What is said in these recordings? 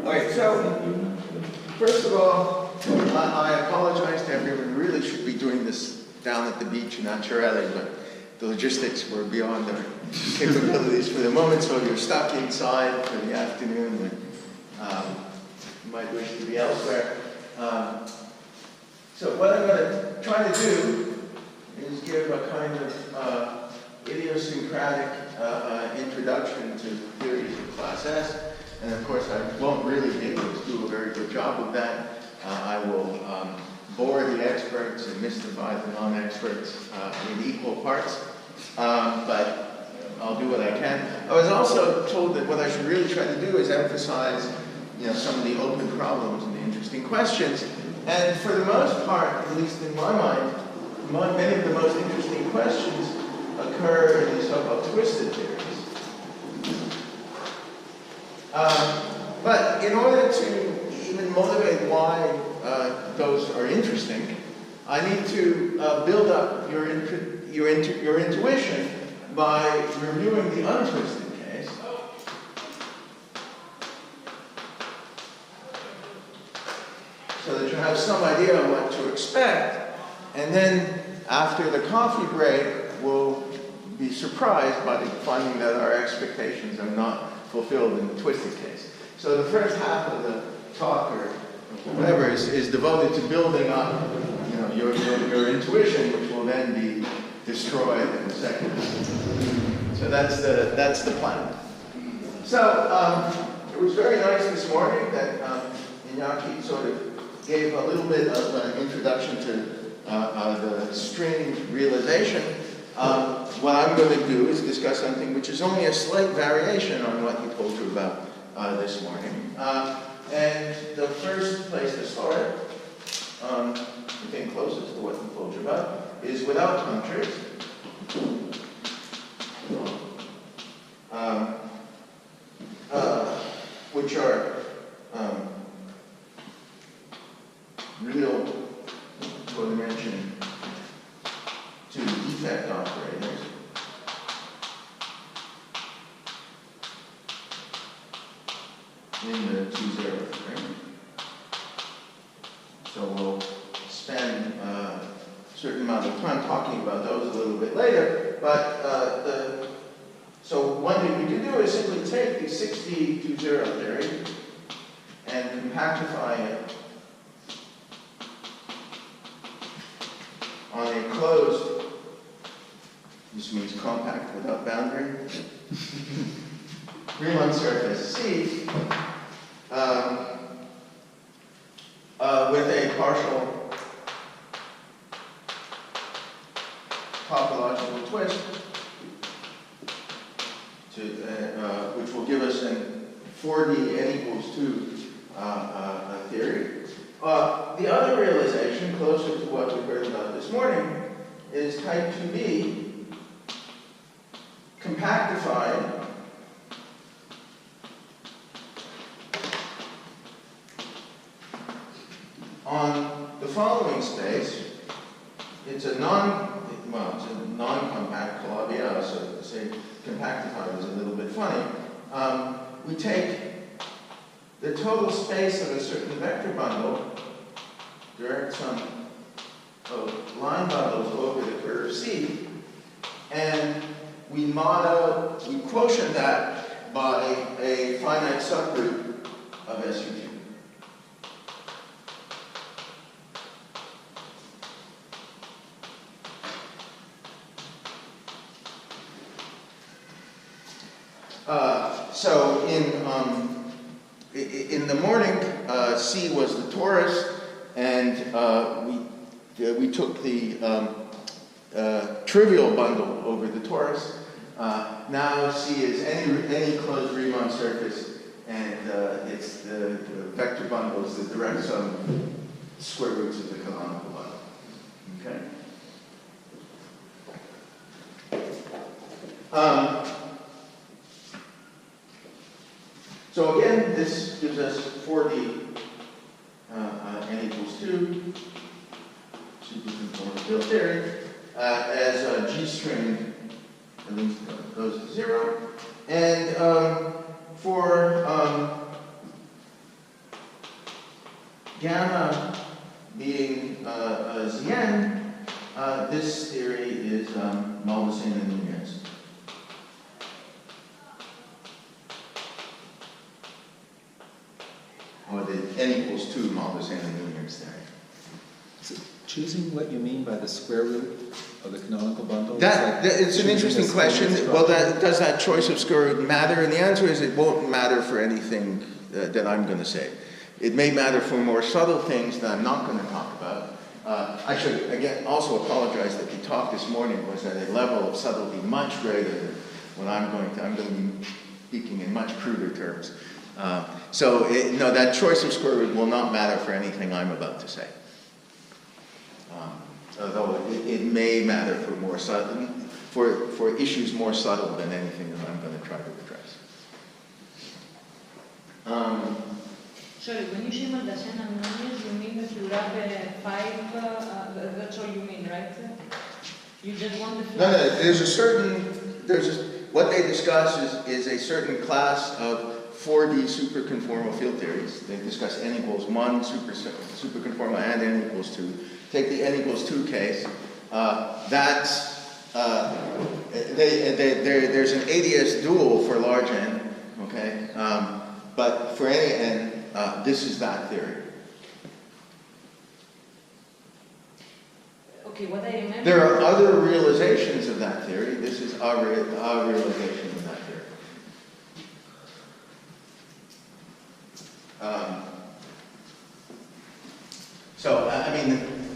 Okay, so first of all, I apologize to everyone. We really should be doing this down at the beach in Ancherelli, but the logistics were beyond our capabilities for the moment, so you're stuck inside for the afternoon when you might wish to be elsewhere. So what I'm going to try to do is give a kind of idiosyncratic introduction to theories of class S. And of course, I won't really be able to do a very good job of that. I will bore the experts and mystify the non-experts in equal parts, but I'll do what I can. I was also told that what I should really try to do is emphasize, some of the open problems and the interesting questions. And for the most part, at least in my mind, many of the most interesting questions occur in these so-called twisted theories. But in order to even motivate why those are interesting, I need to build up your intuition by reviewing the untwisted case. So that you have some idea of what to expect, and then after the coffee break, we'll be surprised by finding that our expectations are not fulfilled in the twisted case. So the first half of the talk, or whatever, is devoted to building up, your intuition, which will then be destroyed in the second half. So that's the plan. So it was very nice this morning that Jacques sort of gave a little bit of an introduction to the string realization. What I'm going to do is discuss something which is only a slight variation on what he told you about this morning. And the first place to start, the thing closest to what he told you about, is without countries. Which are real codimension to defect operators. In the 2-0 string. So we'll spend a certain amount of time talking about those a little bit later, but so one thing we can do is simply take the 6D 2-0 theory and compactify it on a closed, this means compact without boundary, Riemann surface C with a partial topological twist, which will give us an 4D n equals 2 theory. The other realization, closer to what we heard about this morning, is type 2B compactified on the following space. It's a non-compact Calabi-Yau, so to say compactified is a little bit funny. We take the total space of a certain vector bundle, direct sum of line bundles over the curve C, and we quotient that by a finite subgroup of SU2. So in the morning, C was the torus, and we took the trivial bundle over the torus. Now C is any closed Riemann surface, and it's the vector bundle is the direct sum square roots of the canonical bundle. Okay. So again, this gives us 4D n equals 2, superconformal field theory, as a G string at least goes to 0. And for gamma being Zn, this theory is Malvasian and Nunez. Or the n equals 2 Malvasian and Nunez theory. So choosing what you mean by the square root of the canonical bundle? It's an interesting question. Well, does that choice of square root matter? And the answer is it won't matter for anything that I'm going to say. It may matter for more subtle things that I'm not going to talk about. I should, again, also apologize that the talk this morning was at a level of subtlety much greater than what I'm going to be speaking in much cruder terms. No, that choice of square root will not matter for anything I'm about to say. Although it may matter for more subtle, for issues more subtle than anything that I'm going to try to address. Sorry, when you say Malvasian and Nunez, you mean that you have 5, that's all you mean, right? You just want the No, what they discuss is a certain class of 4D superconformal field theories. They discuss n equals 1 superconformal and n equals 2. Take the n equals 2 case. There's an ADS dual for large n, okay? But for any n, this is that theory. Okay, what I remember... There are other realizations of that theory. This is our realization of that theory.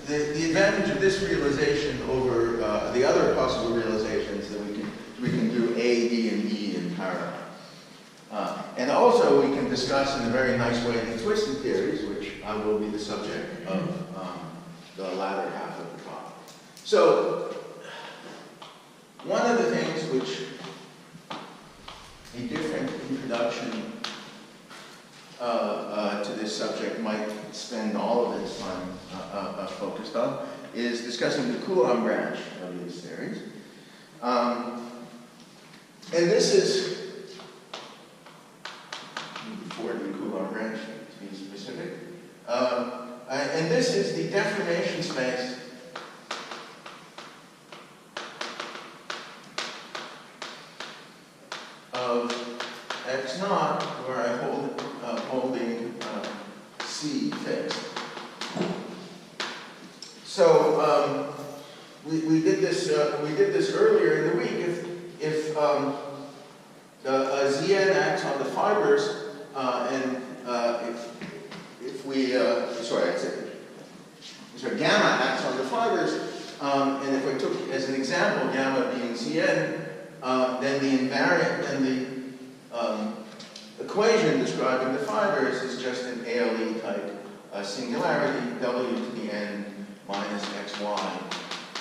The advantage of this realization over the other possible realizations that we can do A, D, and E in parallel. And also we can discuss in a very nice way the twisted theories, which will be the subject of the latter half of the talk. So, one of the things which a different introduction to this subject might spend all of its time focused on is discussing the Coulomb branch of these theories. And this is before the Coulomb branch, to be specific. And this is the deformation space of x naught, where I hold holding C fixed. So we did this earlier in the week. If Zn acts on the fibers, and gamma acts on the fibers, and if I took as an example gamma being Zn, then the invariant and the equation describing the fibers is just an ALE type singularity, W to the n minus xy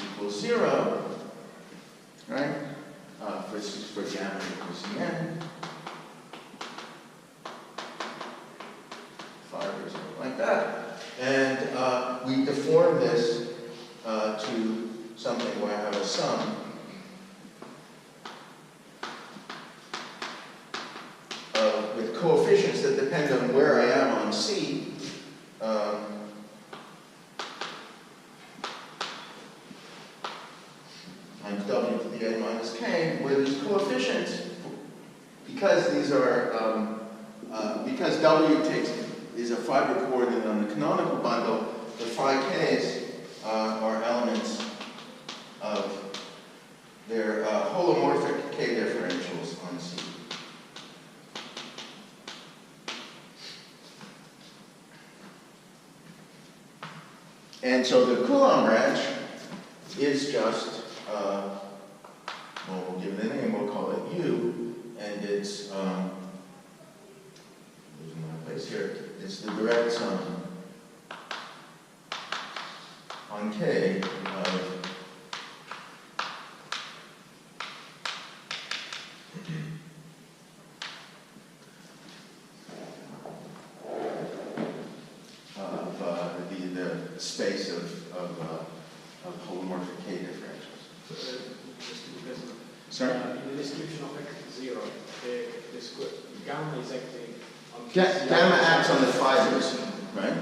equals 0, right? For gamma equals Cn. Fibers like that. And we deform this to something where I have a sum with coefficients that depend on where I am on C. Times W to the n minus k, where these coefficients, because these are, because W is a fiber coordinate on the canonical bundle, the phi k's are elements of their holomorphic k differentials on C. And so the Coulomb branch is just, we'll give it a name, we'll call it U, and it's, losing my place here, it's the direct sum on K the space of holomorphic K differentials. Sorry? In the description of x0, the gamma is acting on Gamma acts on the fibers, right?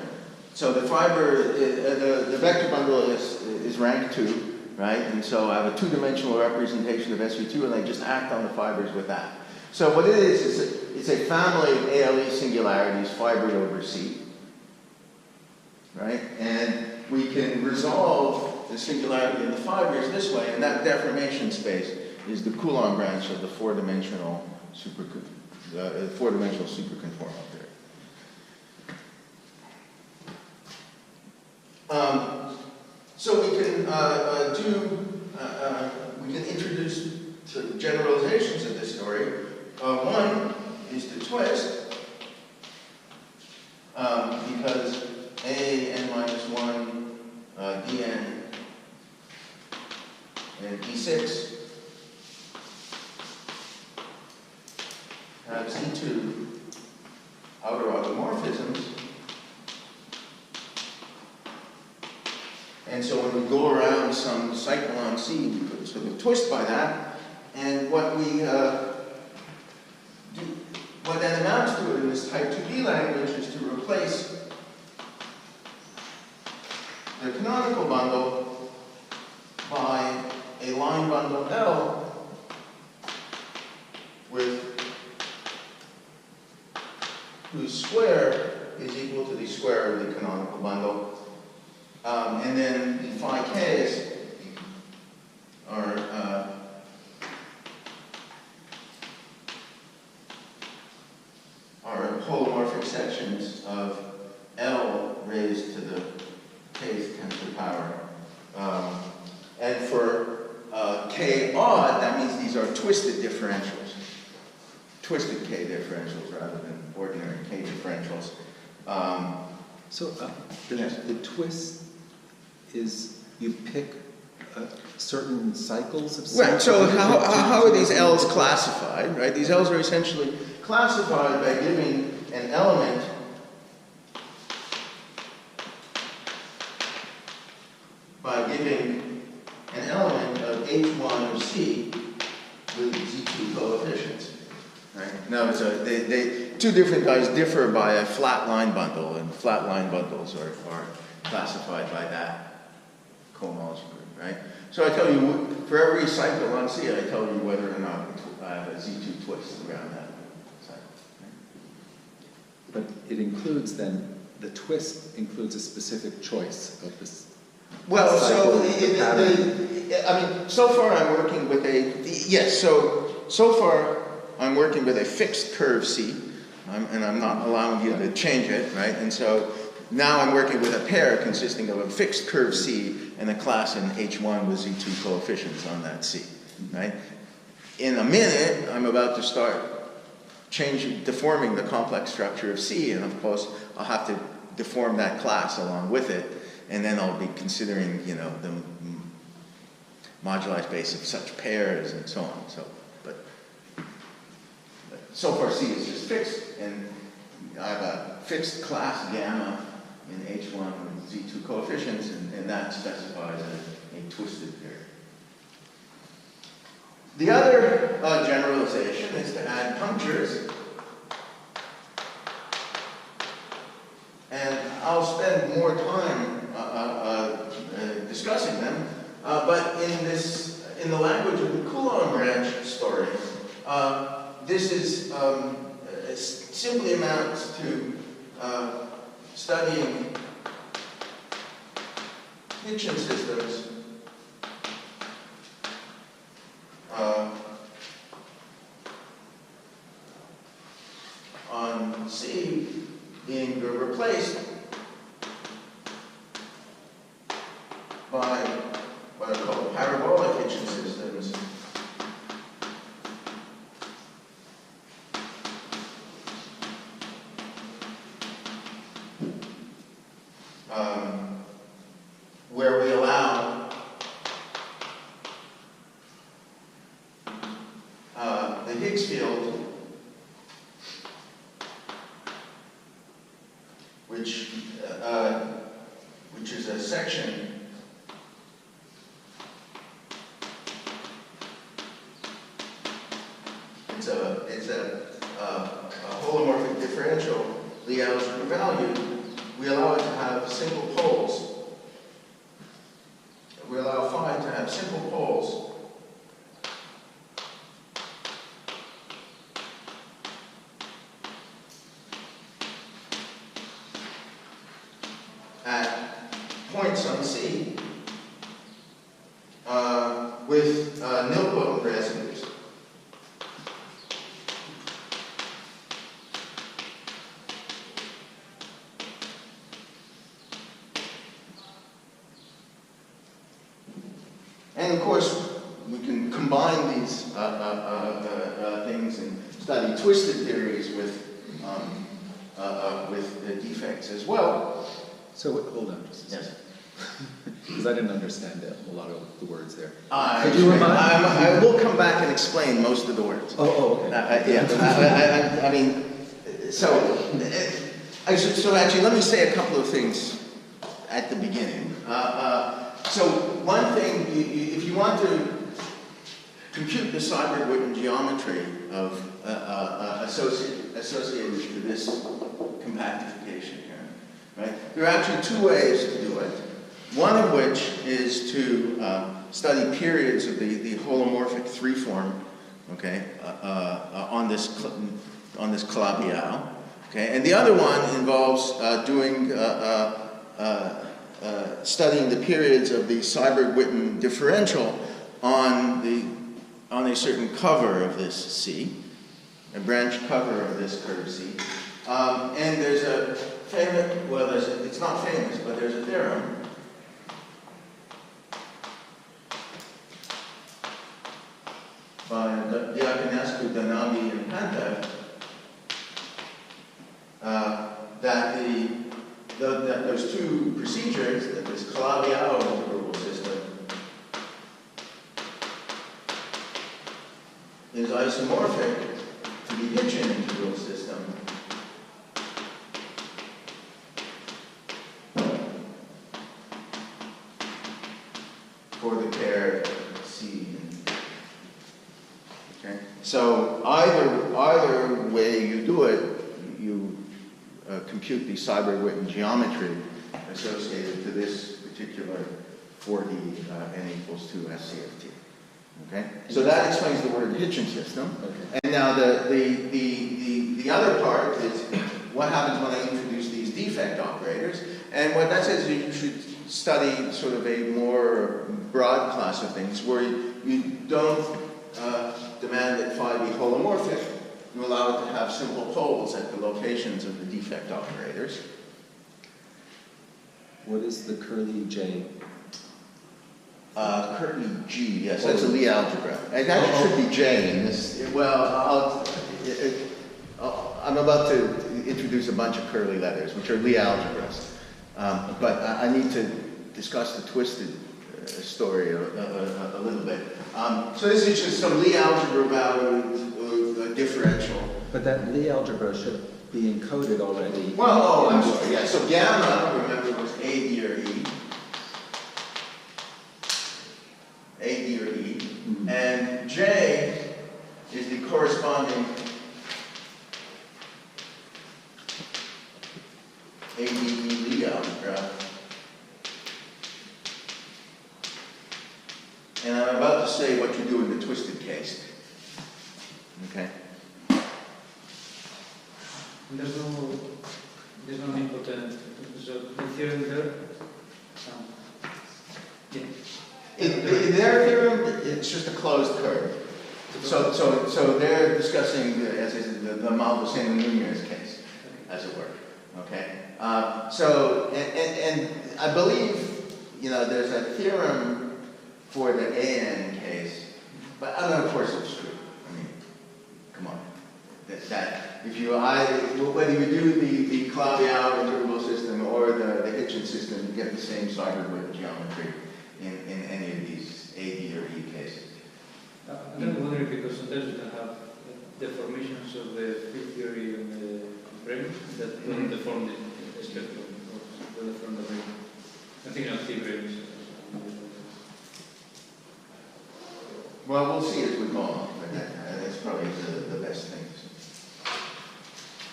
So the fiber, the vector bundle is rank 2, right? And so I have a two-dimensional representation of SU2, and I just act on the fibers with that. So what it is it's a family of ALE singularities fibered over C, right? And we can resolve the singularity of the fibers this way, and that deformation space is the Coulomb branch of the four-dimensional superconformal theory. So we can we can introduce sort of generalizations of this story. One is to twist, because a n minus 1 dn and d6 have Z2 outer automorphisms. And so when we go around some cycle on C, we could sort of twist by that. And what we do, what that amounts to in this type 2D language is to replace the canonical bundle by a line bundle L with whose square is equal to the square of the canonical bundle. And then the phi k's are holomorphic sections of L raised to the kth tensor power. And for k odd, that means these are twisted differentials. Twisted k differentials rather than ordinary k differentials. The twist is you pick certain cycles of Right, so how are these L's classified, right? These L's are essentially classified by giving an element of H1 of C with Z2 coefficients, right? Now, two different guys differ by a flat line bundle, and flat line bundles are classified by that cohomology group, right? So I tell you, for every cycle on C, I tell you whether or not I have a Z2 twist around that cycle. Right? But it includes then, the twist includes a specific choice of this. Well, cycle, so far I'm working with so far I'm working with a fixed curve C, and I'm not allowing you to change it, right? And so now I'm working with a pair consisting of a fixed curve C and a class in H1 with Z2 coefficients on that C, right? In a minute, I'm about to start deforming the complex structure of C, and of course, I'll have to deform that class along with it, and then I'll be considering, the moduli space of such pairs and so on. But so far C is just fixed, and I have a fixed class gamma in H1 with Z2 coefficients, and that specifies a twisted pair. The other generalization is to add punctures, and I'll spend more time discussing them, but in the language of the Coulomb branch story, this is simply amounts to studying Hitchin systems on C being replaced by what are called parabolic Hitchin systems. Where we allow the Higgs field, which is a section it's a holomorphic differential, the algebra value, we allow it to have simple poles. We allow phi to have simple poles. At points on C with nilpotent residues. And of course, we can combine these things and study twisted theories with defects as well. So hold on just a second. Yes. Because I didn't understand a lot of the words there. Could you remind me? I will come back and explain most of the words. Okay. I mean, so actually, let me say a couple of things at the beginning. So one thing, if you want to compute the Seiberg-Witten geometry of associated to this compactification here, right? There are actually two ways to do it. One of which is to study periods of the holomorphic three form, okay, on this Calabi-Yau, okay, and the other one involves studying the periods of the Seiberg-Witten differential on a certain cover of this C, a branch cover of this curve C, and there's a famous, well, it's not famous, but there's a theorem by Diaconescu, Danabi, and Pantev that those two procedures, that this Calabi-Yau integrable system is isomorphic to the Hitchin integral system for the pair C. Okay. So either way you do it, you compute the Seiberg-Witten geometry associated to this particular 4D n equals 2 SCFT. Okay. So that explains the word Hitchin system. Okay. And now the other part is what happens when I introduce these defect operators. And what that says is you should study sort of a more broad class of things where you don't demand that phi be holomorphic. You allow it to have simple poles at the locations of the defect operators. What is the curly J? Curly G, yes, that's a Lie algebra. It actually should be J in this. Well, I'm about to introduce a bunch of curly letters, which are Lie algebras. But I need to discuss the twisted story a little bit. So this is just some Lie algebra value differential. But that Lie algebra should be encoded already. Well, I'm sorry, yeah. So gamma, remember, was A, D, or E. A, D, or E. Mm-hmm. And J is the corresponding A, D, E Lie algebra. And I'm about to say what you do in the twisted case. Okay? There's no nilpotent. So the theorem there. In their theorem, it's just a closed curve. So they're discussing, as I said, the Malviceno-Nunez case, as it were. Okay. And I believe, there's a theorem for the AN case, but of course it's true. I mean, come on. That if you whether you do the Calabi-Yau integrable system or the Hitchin system, you get the same Seiberg-Witten geometry in any of these A, D, or E cases. I'm wondering because sometimes you can have deformations of the field theory on the brain that don't deform the spectrum or deform the brain. I'm thinking of T-brains. Well, we'll see as we go on, but that's probably the best thing.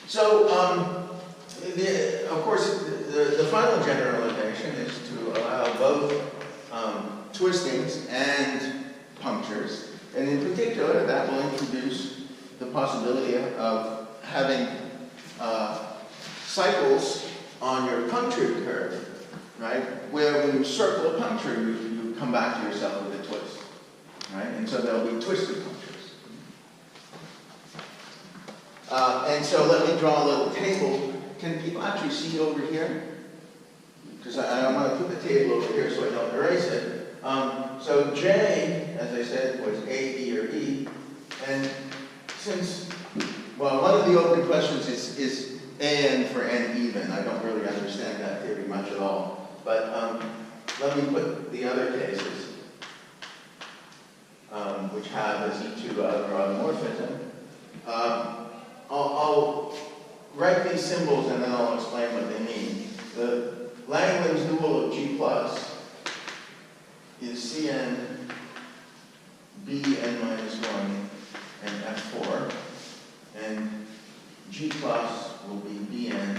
So, Of course, the final generalization is to allow both twistings and punctures, and in particular, that will introduce the possibility of having cycles on your punctured curve, right? Where when you circle a puncture, you come back to yourself with a twist, right? And so there'll be twisted punctures. And so let me draw a little table. Can people actually see over here? Because I want to put the table over here so I don't erase it. So J, as I said, was A, B, or E. And since, well, one of the open questions is AN for N even. I don't really understand that theory much at all. But let me put the other cases, which have a Z2 automorphism. I'll write these symbols and then I'll explain what they mean. The Langland's dual of G plus is Cn Bn minus 1 and F4, and G plus will be Bn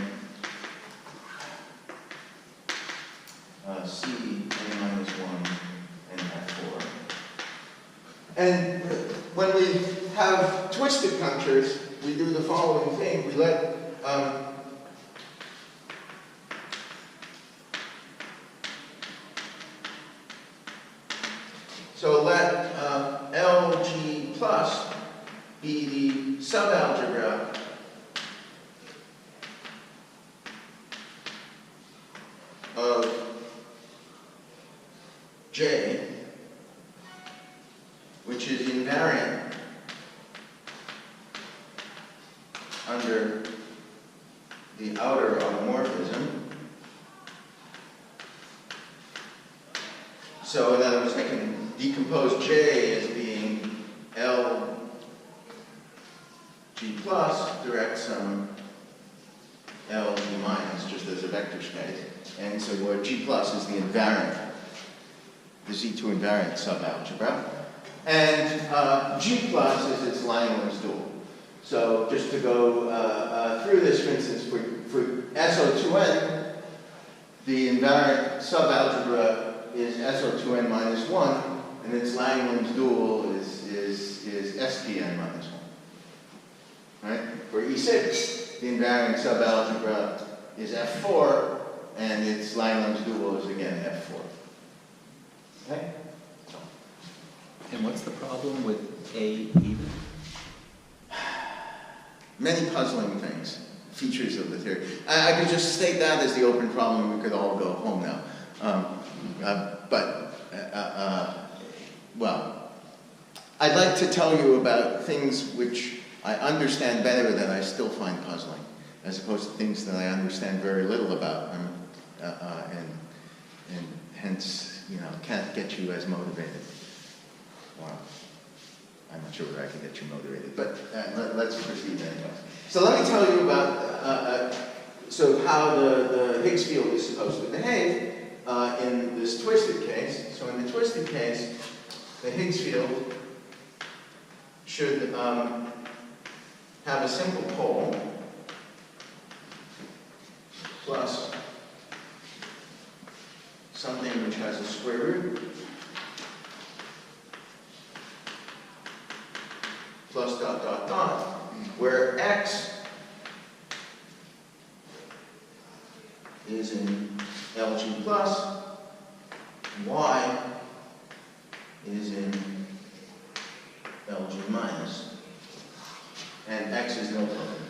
Cn minus 1 and F4. And when we have twisted punctures, we do the following thing. We let let LG plus be the subalgebra of J, which is invariant under the outer automorphism. So in other words, I can decompose J as being L G plus, direct sum L G minus, just as a vector space. And so where G plus is the invariant, the Z2 invariant subalgebra. And G plus is its Langland's dual. So just to go through this, for instance, for SO2n, the invariant subalgebra is SO2n minus 1, and its Langland's dual is SPn minus 1. Right? For E6, the invariant subalgebra is F4, and its Langland's dual is again F4. Okay? And what's the problem with A even? Many puzzling things, features of the theory. I could just state that as the open problem, we could all go home now. Well, I'd like to tell you about things which I understand better that I still find puzzling, as opposed to things that I understand very little about, and hence, can't get you as motivated. Well, I'm not sure whether I can get you motivated, but let's proceed anyway. So let me tell you about how the Higgs field is supposed to behave in this twisted case. So in the twisted case, the Higgs field should have a simple pole plus something which has a square root plus dot dot dot, where x is in LG plus, y is in LG minus, and x is no token.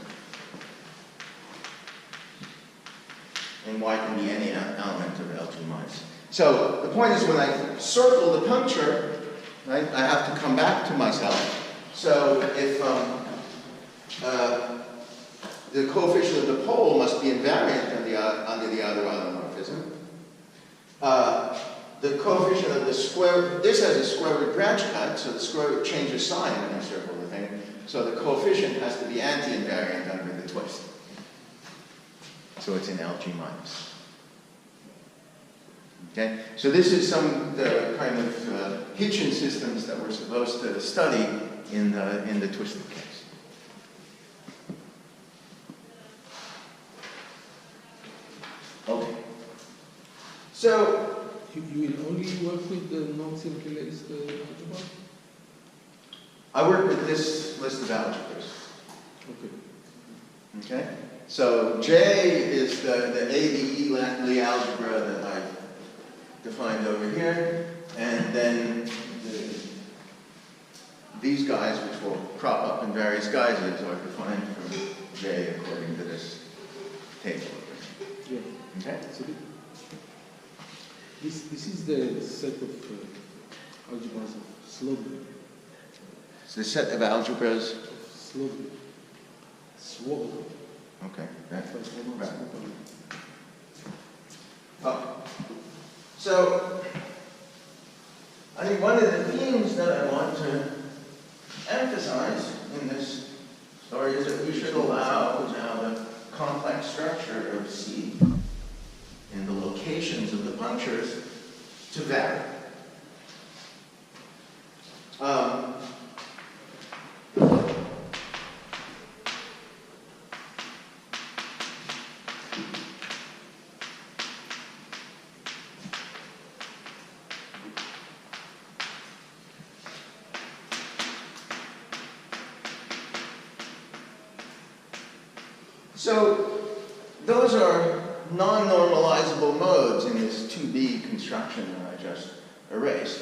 And y can be any element of LG minus. So the point is, when I circle the puncture, right, I have to come back to myself. So if the coefficient of the pole must be invariant under the outer automorphism, the coefficient of the square, this has a square root branch cut, so the square root changes sign when I circle the thing. So the coefficient has to be anti-invariant under the twist. So it's in LG minus. Okay? So this is some the kind of Hitchin systems that we're supposed to study in the twisted case. So, You will only work with the non-circulated algebra? I work with this list of algebras. Okay. Okay? So J is the ADE Lee algebra that I defined over here, and then these guys, which will crop up in various guises, are defined from J according to this table. Yeah. Okay? So this is the set of algebras of Slobod. It's the set of algebras. Slobod. Swobod. Okay. Right. First one, Right. Swobod. Oh. So, I think one of the themes that I want to emphasize in this story is that we should allow now the complex structure of C and the locations of the punctures to vary. So those are non-normalizable modes in this 2B construction that I just erased.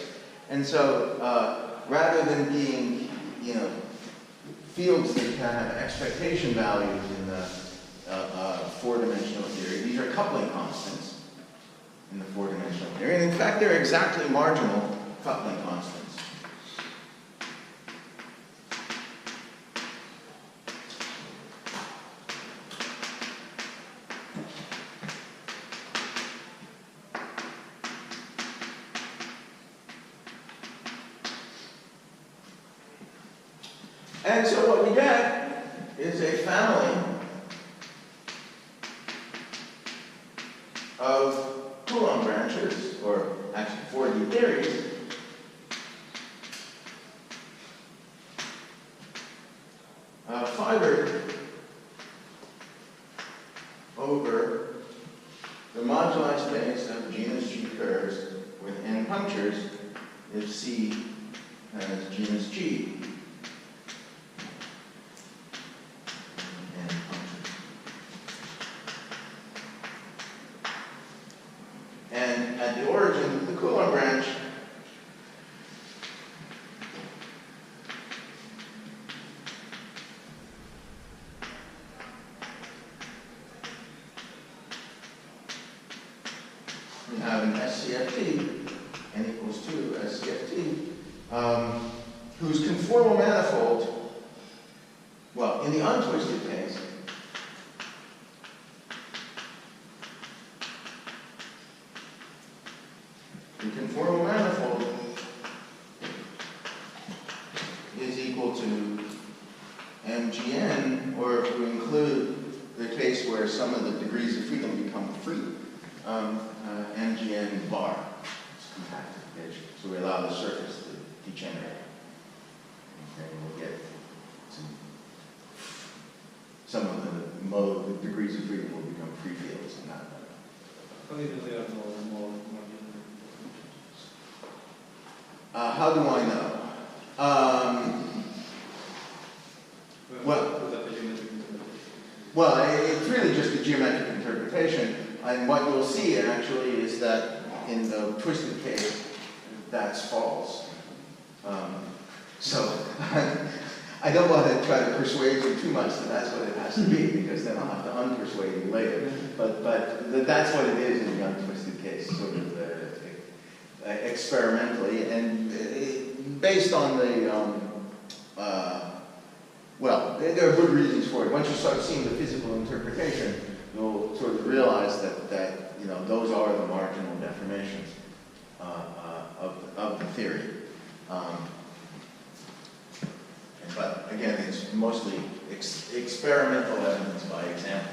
And so rather than being, fields that can have expectation values in the four-dimensional theory, these are coupling constants in the four-dimensional theory. And in fact, they're exactly marginal coupling constants. And so what we get is a family of Coulomb branches, or actually 4D theories, fibered over the moduli space of genus G curves with n punctures if C has genus G. And at the origin of the Coulomb branch, we have an SCFT, n equals 2 SCFT, whose conformal manifold, well, in the untwisted case, the conformal manifold is equal to mgn, or if we include the case where some of the degrees of freedom become free, mgn bar. It's compacted, so we allow the surface to degenerate. And we'll get some of the degrees of freedom will become free fields in that way. How do you know there are no more marginal? How do I know? Well, it's really just a geometric interpretation, and what you'll see actually is that in the twisted case, that's false. So I don't want to try to persuade you too much that that's what it has to be, because then I'll have to unpersuade you later. But that's what it is in the untwisted case, sort of experimentally, and based on the well, there are good reasons for it. Once you start seeing the physical interpretation, you'll sort of realize that those are the marginal deformations of the theory. But again, it's mostly experimental evidence by example.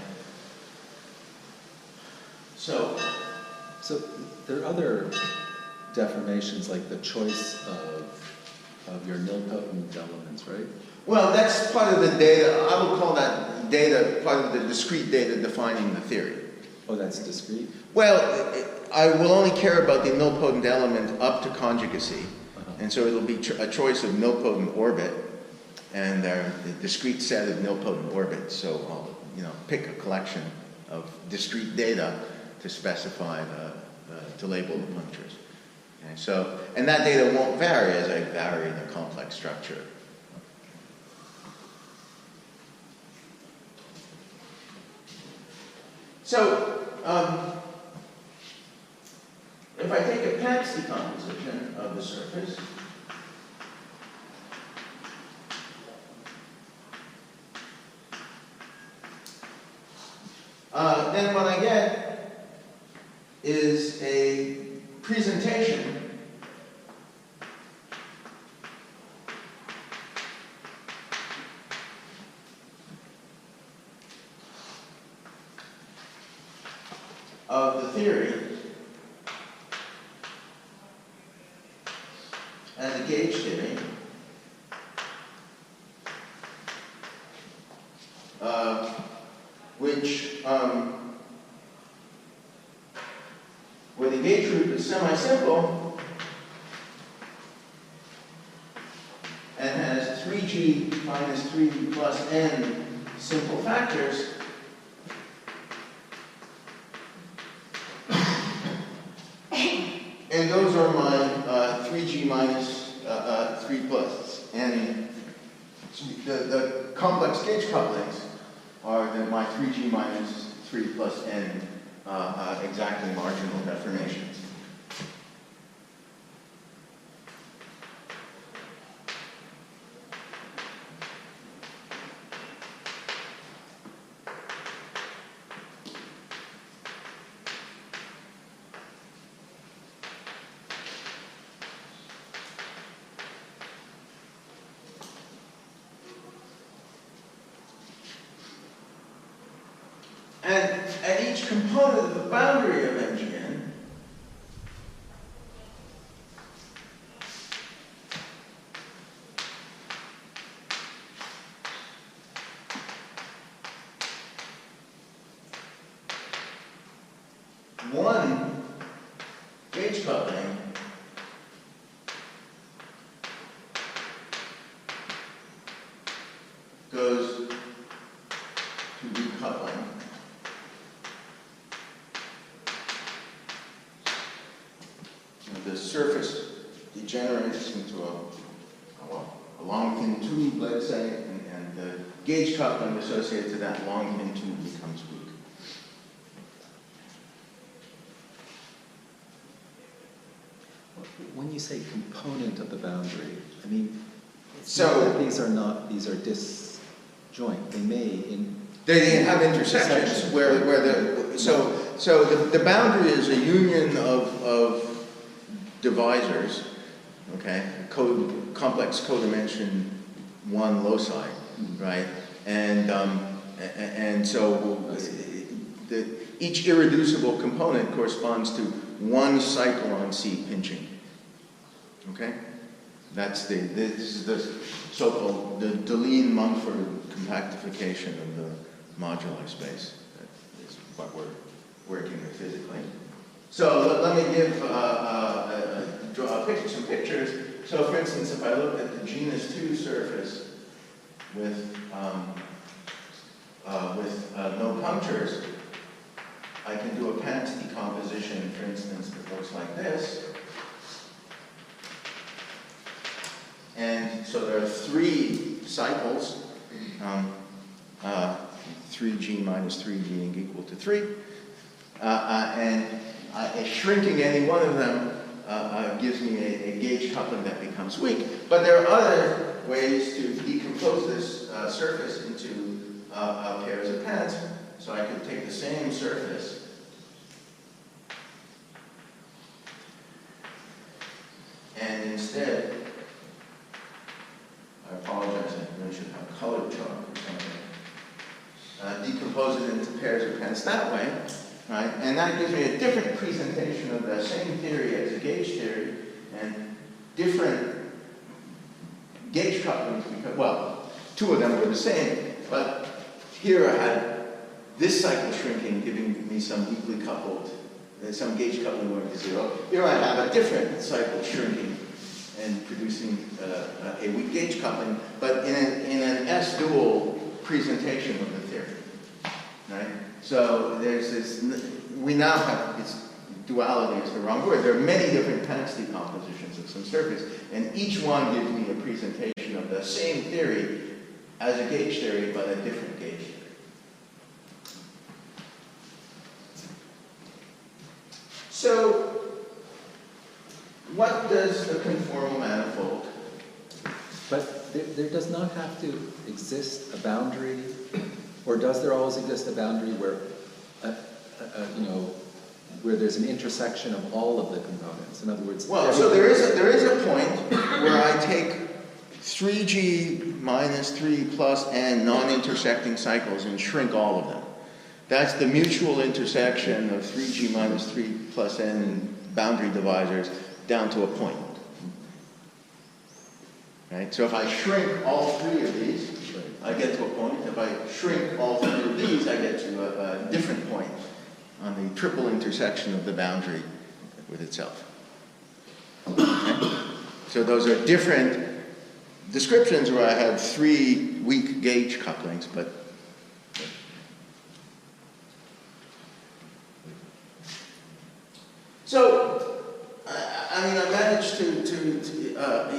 So there are other deformations, like the choice of your nilpotent elements, right? well, that's part of the data. I would call that data part of the discrete data defining the theory. Oh, that's discrete? Well, I will only care about the nilpotent element up to conjugacy. And so it'll be a choice of nilpotent orbit, and a discrete set of nilpotent orbits. So I'll, pick a collection of discrete data to specify to label the punctures. Okay, so, and that data won't vary as I vary the complex structure. So, if I take a Pantz decomposition of the surface, then what I get is a presentation of the theory and the gauge theory where the gauge root is semi-simple and has 3g minus 3 plus n simple factors. And those are my 3g minus 3 plus n. The complex gauge couplings are my 3g minus 3 plus n exactly marginal deformations. And at each component of the boundary of MGN, one gauge coupling goes to decoupling. The surface degenerates into a long thin tube, let's say, and the gauge coupling associated to that long thin tube becomes weak. When you say component of the boundary, I mean, So these are disjoint. They may they have intersections where the boundary is a union of divisors, okay, complex codimension 1 loci, right, and so each irreducible component corresponds to one cycle on C pinching, okay. This is the so-called the Deligne-Mumford compactification of the moduli space. That is what we're working with physically. So let me draw some pictures. So for instance, if I look at the genus 2 surface with no punctures, I can do a Pantz decomposition, for instance, that looks like this. And so there are 3 cycles, 3g minus 3g being equal to 3. And shrinking any one of them gives me a gauge coupling that becomes weak. But there are other ways to decompose this surface into pairs of Pantz. So I could take the same surface and instead, I apologize, I really should have colored chalk or something. Decompose it into pairs of Pantz that way, right? And that gives me a different presentation of the same theory as the gauge theory, and different gauge couplings, because, well, 2 of them were the same, but here I had this cycle shrinking giving me some weakly coupled there's some gauge coupling going to 0. Here I have a different cycle shrinking and producing a weak gauge coupling, but in an S-dual presentation of the theory, right? So there's this, we now have, duality is the wrong word. There are many different Banach decompositions of some surface, and each one gives me a presentation of the same theory as a gauge theory, but a different gauge theory. So, what does a conformal manifold? But there does not have to exist a boundary, or does there always exist a boundary where, where there's an intersection of all of the components? In other words, well, so there is a point where I take 3G minus 3 plus n non-intersecting cycles and shrink all of them. That's the mutual intersection of 3G minus 3 plus n boundary divisors down to a point. Right? So if I shrink all three of these, I get to a point. If I shrink all three of these, I get to a different point on the triple intersection of the boundary with itself. Okay? So those are different descriptions where I have 3 weak gauge couplings, but so I managed to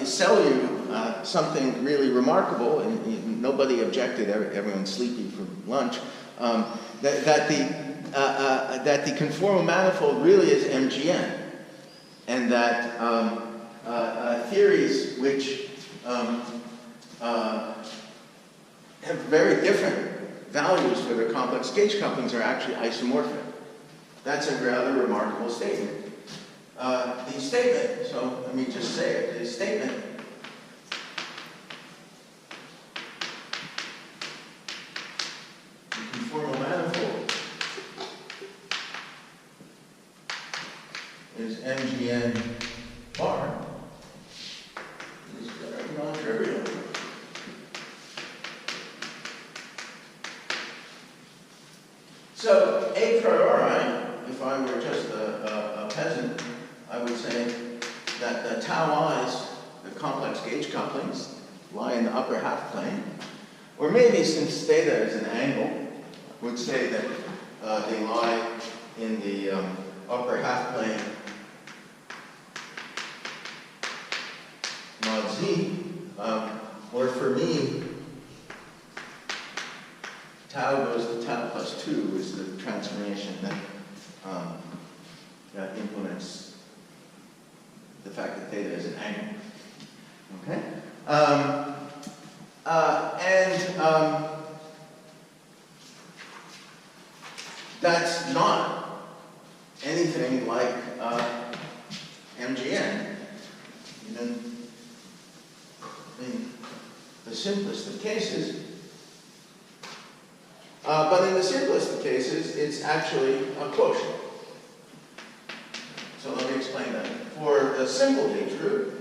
sell you something really remarkable, and nobody objected. Everyone's sleepy from lunch. That the conformal manifold really is MGN, and that theories which have very different values for their complex gauge couplings are actually isomorphic. That's a rather remarkable statement. The statement, so let me just say it, the statement the conformal manifold is MGN bar. Is very non-trivial. So, a priori, if I were just a peasant, I would say that the tau i's, the complex gauge couplings, lie in the upper half plane. Or maybe, since theta is an angle, would say that they lie in the upper half plane mod z. Or for me, tau goes to tau plus 2 is the transformation that implements the fact that theta is an angle. Okay? That's not anything like MGN. Even in the simplest of cases. But in the simplest of cases, it's actually a quotient. So let me explain that. For the simple gauge group,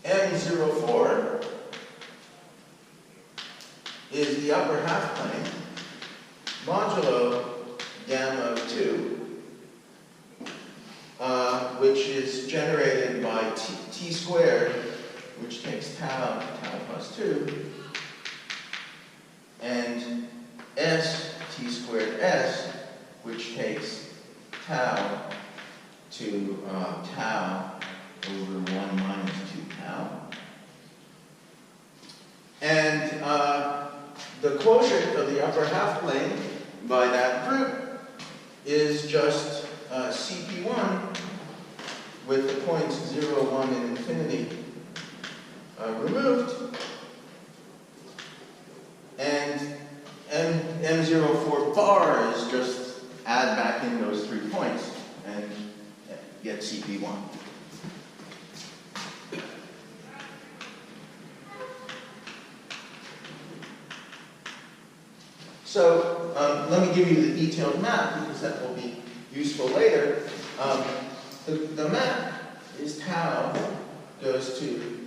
M04 is the upper half plane modulo gamma of 2, which is generated by t squared, which takes tau plus 2, and s t squared s, which takes tau to tau over 1 minus 2 tau. And the quotient of the upper half plane by that group is just CP1 with the points 0, 1, and infinity removed. And M04 bar is just add back in those 3 points and get CP1. So let me give you the detailed map because that will be useful later. The map is tau goes to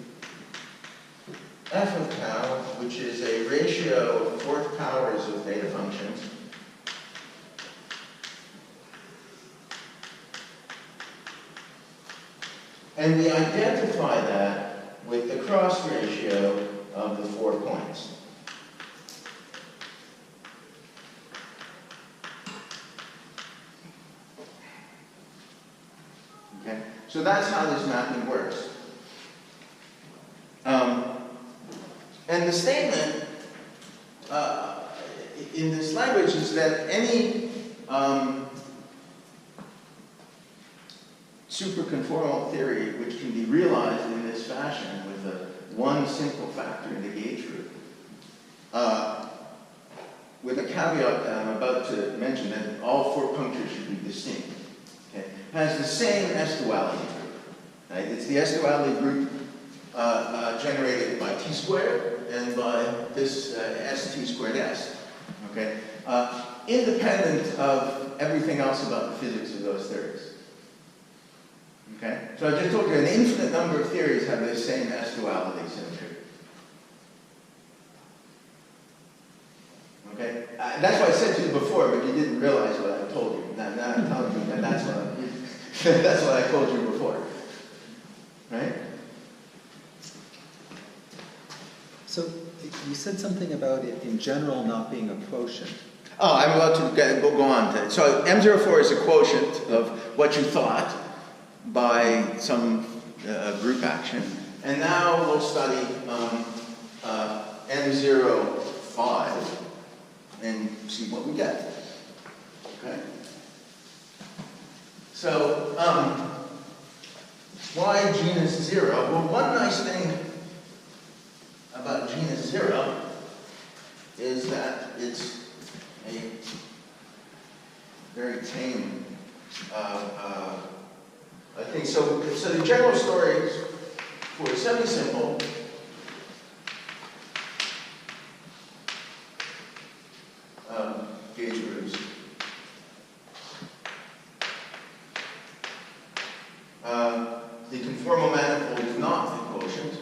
f of tau, which is a ratio of fourth powers of theta functions. And we identify that with the cross ratio of the 4 points. Okay? So that's how this mapping works. And the statement in this language is that any superconformal theory which can be realized in this fashion with one simple factor in the gauge group, with a caveat that I'm about to mention, that all 4 punctures should be distinct, okay, has the same S-duality group. Right? It's the S-duality group generated by t squared and by this st squared s, okay, independent of everything else about the physics of those theories. Okay? So I just told you an infinite number of theories have this same S-duality symmetry. Okay? That's what I said to you before, but you didn't realize what I told you. Now I'm telling you that that's what I told you before. Right? So you said something about it in general not being a quotient. Oh, I'm about to go on to it. So M04 is a quotient of what you thought by some group action. And now we'll study M05 and see what we get. Okay? So, why genus 0? Well, one nice thing about genus 0 is that it's a very tame thing. So the general story is for semi-simple gauge groups. The conformal manifold is not the quotient.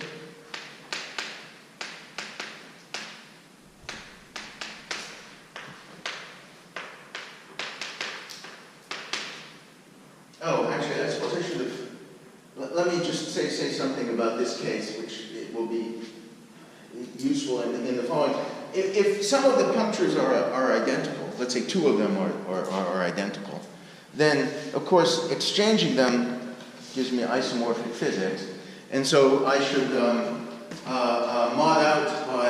Oh, actually, I suppose I should have. Let me just say something about this case, which it will be useful in the following. If some of the punctures are identical, let's say 2 of them are identical, then of course exchanging them gives me isomorphic physics, and so I should mod out by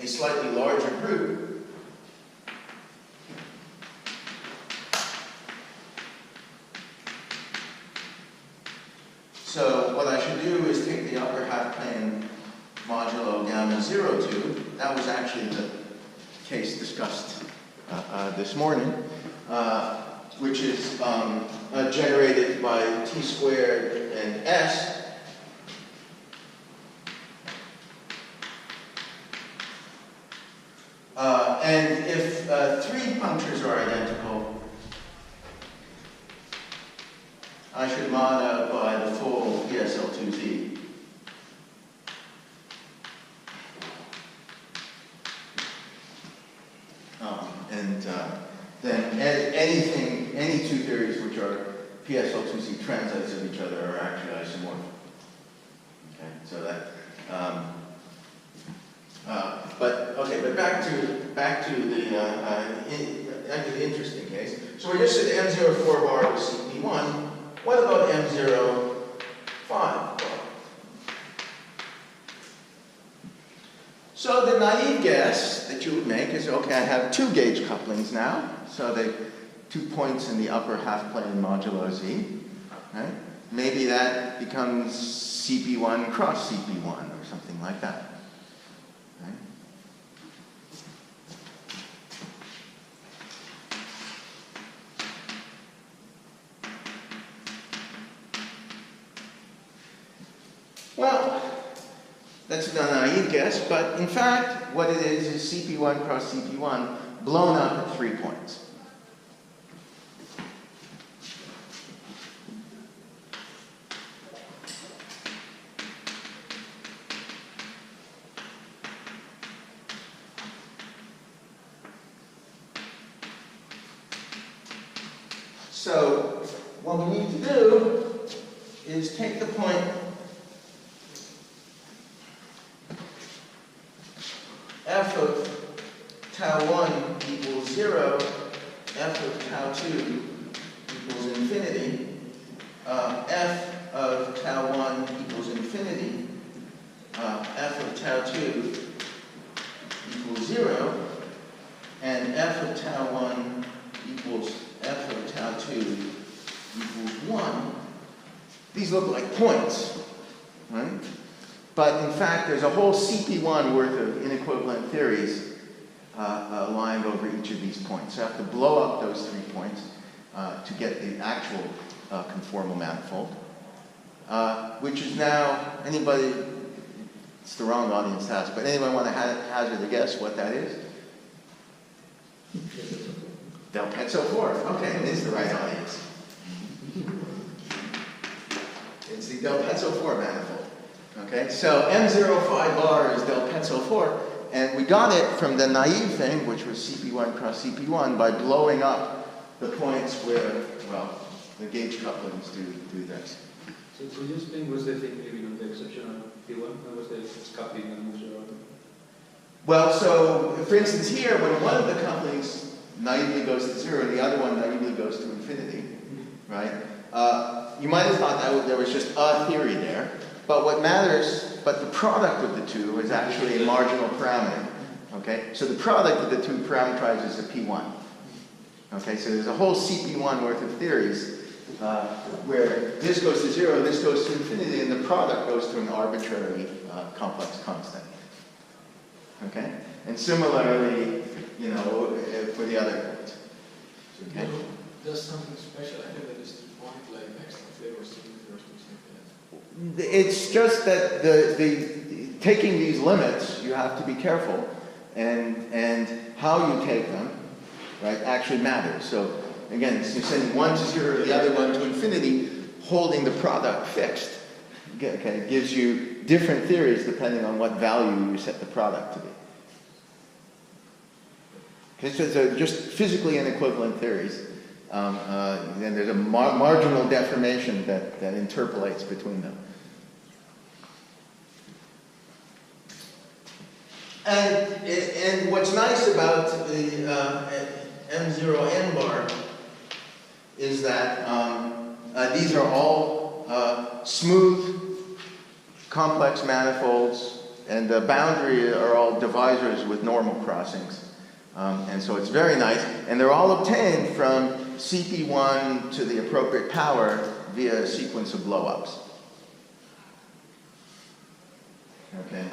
a slightly larger group. So what I should do is take the upper half plane modulo gamma 02. That was actually the case discussed this morning, which is generated by t squared and s. And if 3 punctures are identical, I should mod out by the full PSL2Z. Then any 2 theories which are PSL2Z translates of each other are actually isomorphic. Okay, so that. But back to the interesting case. So we just said M04 bar was CP1. What about M05 bar? So the naive guess that you would make is, okay, I have 2 gauge couplings now. So the 2 points in the upper half plane modulo Z. Right? Maybe that becomes CP1 cross CP1 or something like that. Right? Well, that's a naive guess, but in fact, what it is CP1 cross CP1 blown up at 3 points. So what we need to do is take the point f of tau 1 equals 0, f of tau 2 equals infinity, f of tau 1 equals infinity, f of tau 2 equals 0, and f of tau 1 equals f of tau 2 equals 1. These look like points, right? But in fact, there's a whole CP1 worth of inequivalent theories lying over each of these points. So I have to blow up those 3 points to get the actual conformal manifold, which is now, anybody, it's the wrong audience to ask, but anyone want to hazard a guess what that is? Del Pezzo 4. Okay, it is the right audience. It's the Del Pezzo 4 manifold. Okay, so M05 bar is Del Pezzo 4, and we got it from the naive thing, which was CP1 cross CP1, by blowing up the points where, well, the gauge couplings do this. So this thing was the thing living on the exceptional P1? That was the coupling and moves around? Well, so, for instance, here, when one of the couplings naively goes to 0, the other one naively goes to infinity, right? You might have thought that there was just a theory there, but what matters, but the product of the two is actually a marginal parameter, okay? So the product of the two parameterizes the P1, okay? So there's a whole CP1 worth of theories where this goes to 0, this goes to infinity, and the product goes to an arbitrary complex constant, okay? And similarly, you know, for the other points, okay? Does something special happen at this point, like extra flavor or something first or something? It's just that taking these limits, you have to be careful, and how you take them, right, actually matters. So again, you're sending one to 0, the other one to infinity, holding the product fixed. Okay, gives you different theories depending on what value you set the product to be. Okay, so they're just physically inequivalent theories. And there's a marginal deformation that interpolates between them. And what's nice about the M0N bar is that these are all smooth, complex manifolds, and the boundary are all divisors with normal crossings. And so it's very nice. And they're all obtained from CP1 to the appropriate power via a sequence of blow-ups. Okay.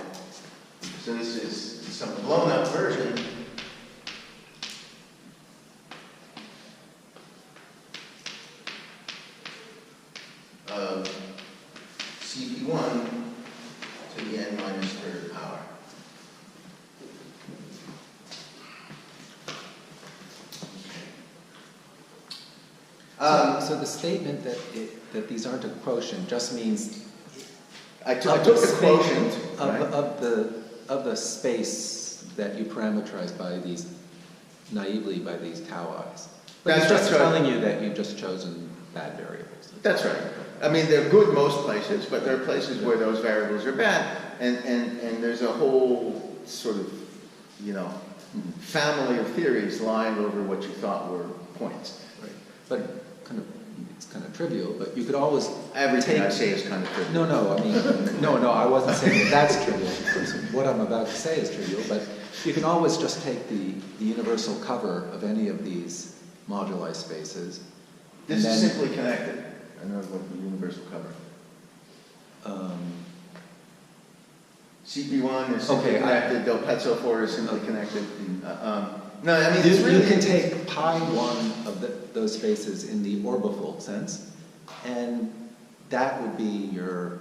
So this is some blown-up version of CP1 to the n minus third power. So the statement that these aren't a quotient just means I took the quotient of the space that you parameterize by these naively by these tau i's. But it's just telling you that you've just chosen bad variables. That's right. I mean, they're good most places, but there are places where those variables are bad, and there's a whole sort of, you know, family of theories lying over what you thought were points. Right. But it's kind of trivial, but you could always Everything I say is kind of trivial. No, I mean, no, I wasn't saying that's trivial, because what I'm about to say is trivial, but you can always just take the universal cover of any of these moduli spaces. This is simply connected. I don't know what the universal cover. CP1 is simply connected, Del Pezzo 4 is simply connected. No, I mean, it's really... You can take pi1 of those spaces in the orbifold sense, and that would be your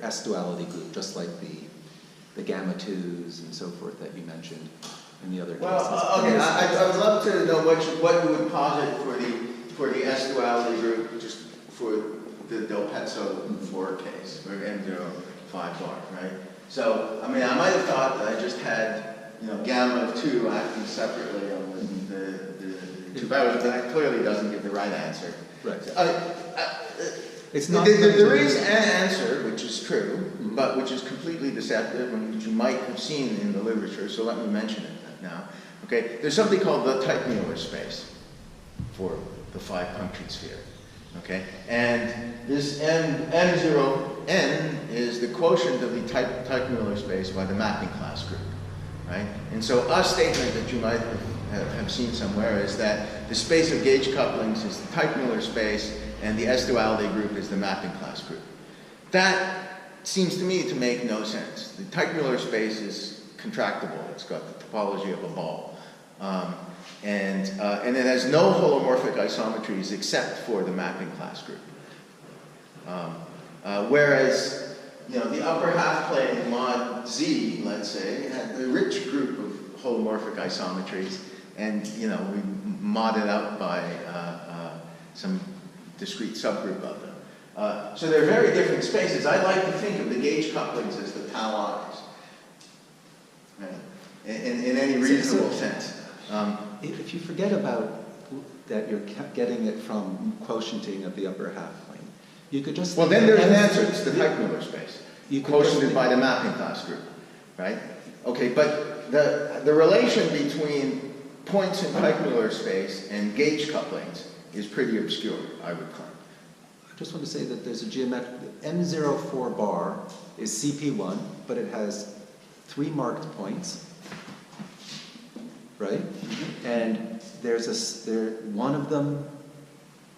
S-duality group, just like the gamma 2s and so forth that you mentioned in the other cases. Well, okay, I would love to know what you would posit for the S-duality group, just for the Del Pezzo 4 case, or M05 bar, right? So, I mean, I might have thought that I just had, you know, gamma of 2 acting separately on the the two values, but that clearly doesn't give the right answer. Right. It's There not. there is an answer, which is true, but which is completely deceptive, and which you might have seen in the literature, so let me mention it now. Okay, there's something called the Teichmuller space for the 5-punctured sphere. Okay, and this n0n is the quotient of the Teichmuller space by the mapping class group, right? And so a statement that you might have seen somewhere is that the space of gauge couplings is the Teichmuller space, and the S-duality group is the mapping class group. That seems to me to make no sense. The Teichmuller space is contractible. It's got the topology of a ball. And it has no holomorphic isometries except for the mapping class group. Whereas, the upper half plane mod Z, let's say, had a rich group of holomorphic isometries, and we mod it out by some discrete subgroup of them. So they're very different spaces. I like to think of the gauge couplings as the tau i's, right? In any reasonable sense. If you forget about that you're getting it from quotienting of the upper half plane, you could just... Well, then there's an answer. It's the Teichmuller space, quotiented by the mapping class group, right? Okay, but the relation between points in Teichmuller space and gauge couplings is pretty obscure, I would claim. I just want to say that there's a geometric... M04 bar is CP1, but it has 3 marked points, right? And one of them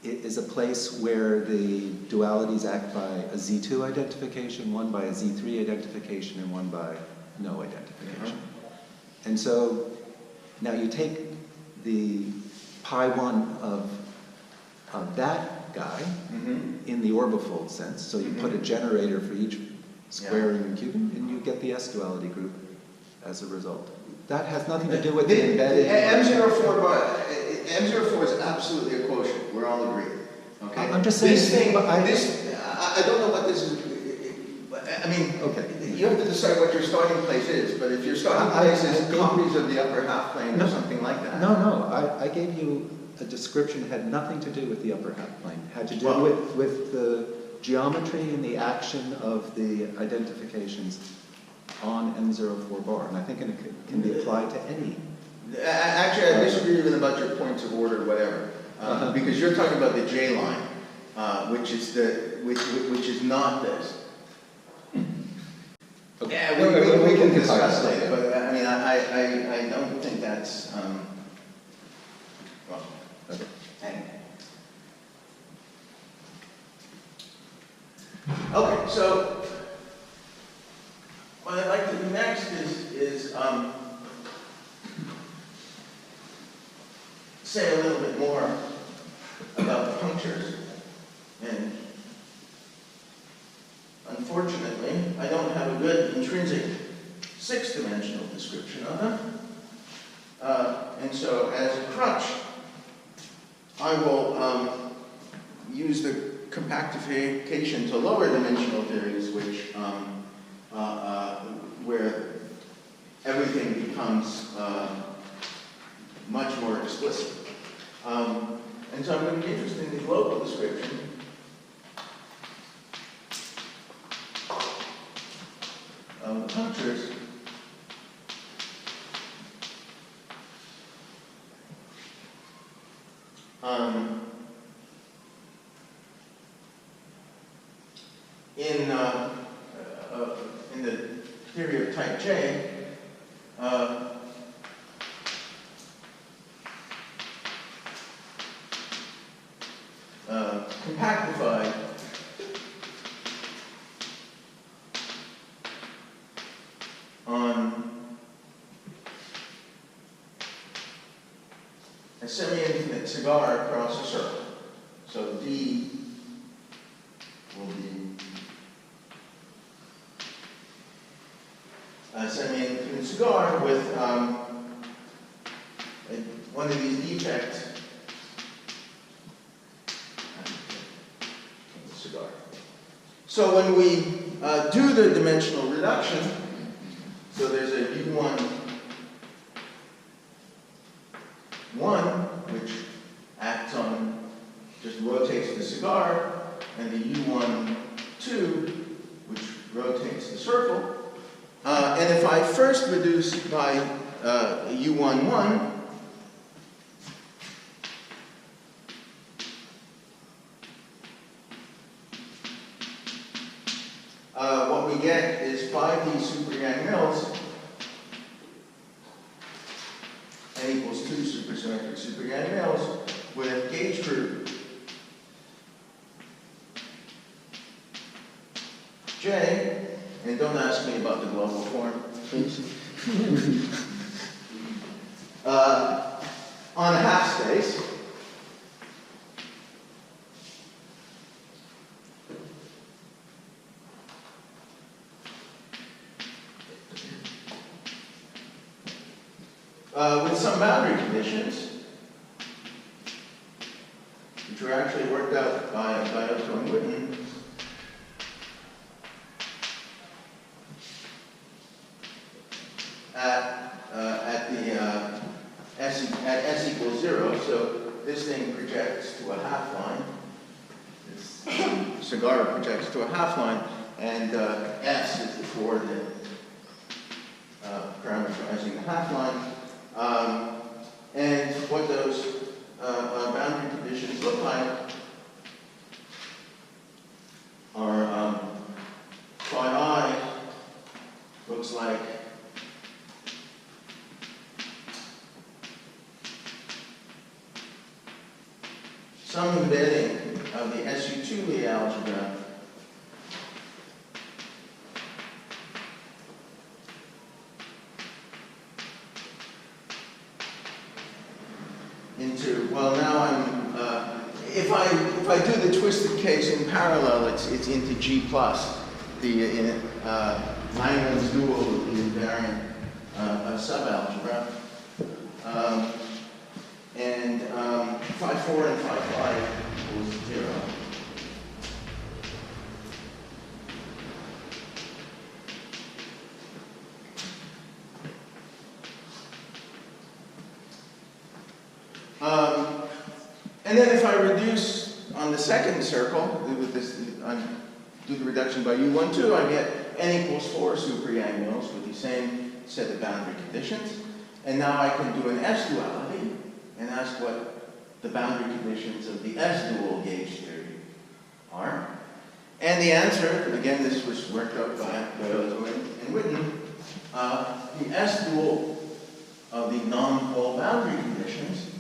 is a place where the dualities act by a Z2 identification, one by a Z3 identification, and one by no identification. And so now you take the pi1 of that guy in the orbifold sense, so you put a generator for each squaring and cubing, and you get the S-duality group as a result. That has nothing to do with the embedded... M04 is absolutely a quotient. We're all agreed. Okay. I'm just saying... I don't know what this is... I mean, okay. You have to decide what your starting place is, but if your starting place is copies of the upper half plane or something like that... No, I gave you a description that had nothing to do with the upper half plane. It had to do with the geometry and the action of the identifications on M04 bar, and I think it can be applied to any. Actually, I disagree even about your points of order, whatever, because you're talking about the J line, which is not this. Okay. Yeah, we can discuss later, but I mean, I don't think that's well. Okay. Okay, so what I'd like to do next is say a little bit more about the punctures. And unfortunately, I don't have a good intrinsic 6-dimensional description of them. And so as a crutch, I will use the compactification to lower dimensional theories, which where everything becomes much more explicit. And so I'm going to be interested in the global description of the punctures. In the theory of type J, compactified on a semi-infinite cigar across a circle. So D will be a semi-infinite cigar with one of these defects. Cigar. So when we do the dimensional reduction, so there's a U1 U1, which acts on, just rotates the cigar, and the U1-2, which rotates the circle. And if I first reduce by U11, what we get is 5D super Yang Mills, n equals 2 supersymmetric super Yang Mills, with gauge group J, and don't ask me about the global form, please. On a half space. With some boundary conditions, which were actually worked out by Otto and Witten. At s equals 0, so this thing projects to a half line. This cigar projects to a half line, and s is the coordinate parameterizing the half line. And what those boundary conditions look like are phi I looks like some embedding of the SU2 Lie algebra into, well, now I'm, if I do the twisted case in parallel, it's into G plus, the Langland's dual invariant subalgebra. And phi 4 and phi 5 equals 0. And then if I reduce on the second circle, with this, do the reduction by U12, I get n equals 4 super Yang Mills with the same set of boundary conditions. And now I can do an S duality and ask what the boundary conditions of the S dual gauge theory are. And the answer, again, this was worked out by Otto and Witten, the S dual of the non-pole boundary conditions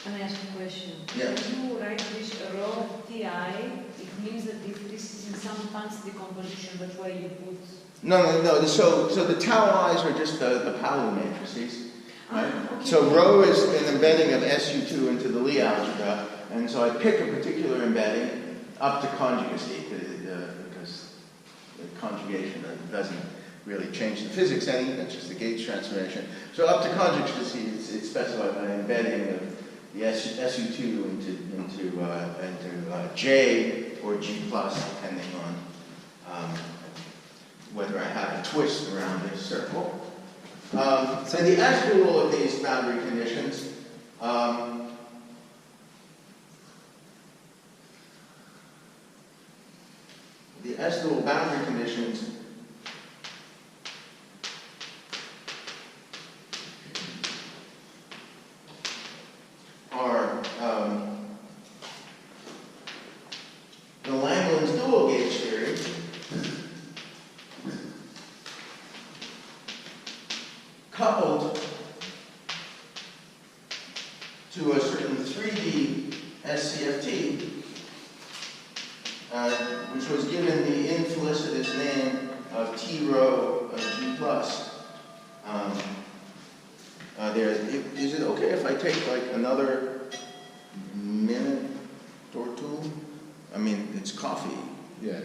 Can I ask a question? Yeah. When you write this rho Ti, it means that if this is in some fancy decomposition, that's why you put... No. So the tau i's are just the Pauli matrices, right? Okay. So rho is an embedding of SU2 into the Lie algebra, and so I pick a particular embedding up to conjugacy, because the conjugation doesn't really change the physics any, that's just the gauge transformation. So up to conjugacy, it's specified by embedding of the SU2 into J or G plus, depending on whether I have a twist around this circle. So the S dual of these boundary conditions the S dual boundary conditions are the Langland's dual gauge theory coupled to a certain 3D SCFT, which was given the infelicitous name of T rho of G plus. Is it okay if I take like another minute or two? I mean, it's coffee Yeah.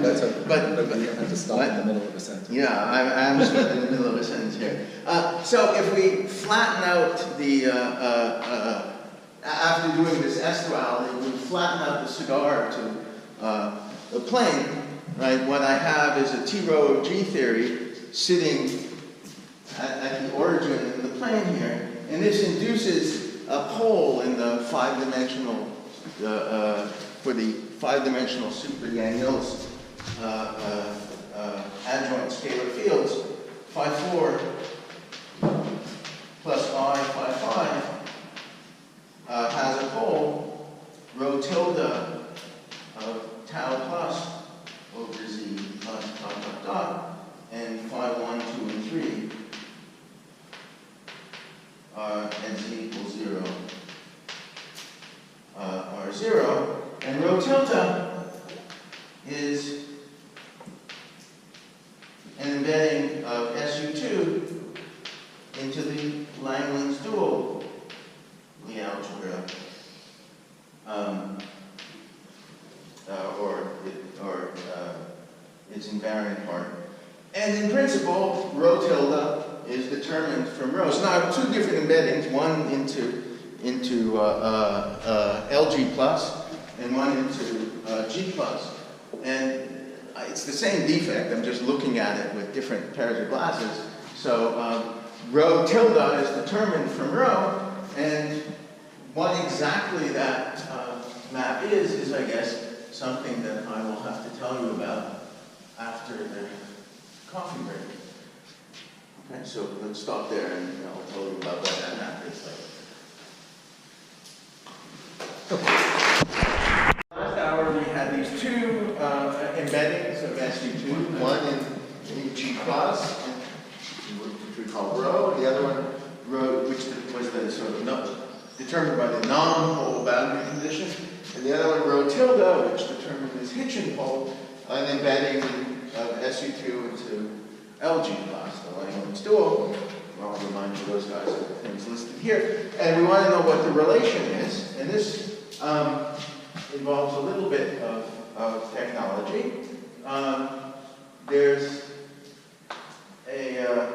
That's a, But- you don't have to stop in the middle of a sentence. Yeah, I'm sort of in the middle of a sentence here. So if we flatten out the, after doing this S duality, we flatten out the cigar to the plane, right? What I have is a T row of G theory sitting at the origin in the plane here, and this induces a pole in the five-dimensional, for the five-dimensional super Yang-Mills adjoint scalar fields. Phi 4 plus I phi 5 has a pole rho tilde of tau plus over z plus dot dot dot, and phi 1, 2, and 3 at z equals 0 are 0, and rho tilde is an embedding of SU2 into the Langland's dual Lie algebra, or its invariant part. And in principle, rho tilde is determined from rho. So now I have two different embeddings, one into LG plus and one into G plus. And it's the same defect, I'm just looking at it with different pairs of glasses. So rho tilde is determined from rho, and what exactly that map is I guess, something that I will have to tell you about after the coffee break. Okay, so let's stop there and I'll tell you about what that map is like. Last hour we had these two embeddings of SU2, one in G plus, which we call rho, the other one rho, which was the sort of determined by the non-pole boundary condition, and the other one rho tilde, which determined this Hitchin pole, an embedding of SU2 into LG plus, the Langland's dual. I'll remind you those guys of the things listed here. And we want to know what the relation is, and this involves a little bit of technology. There's a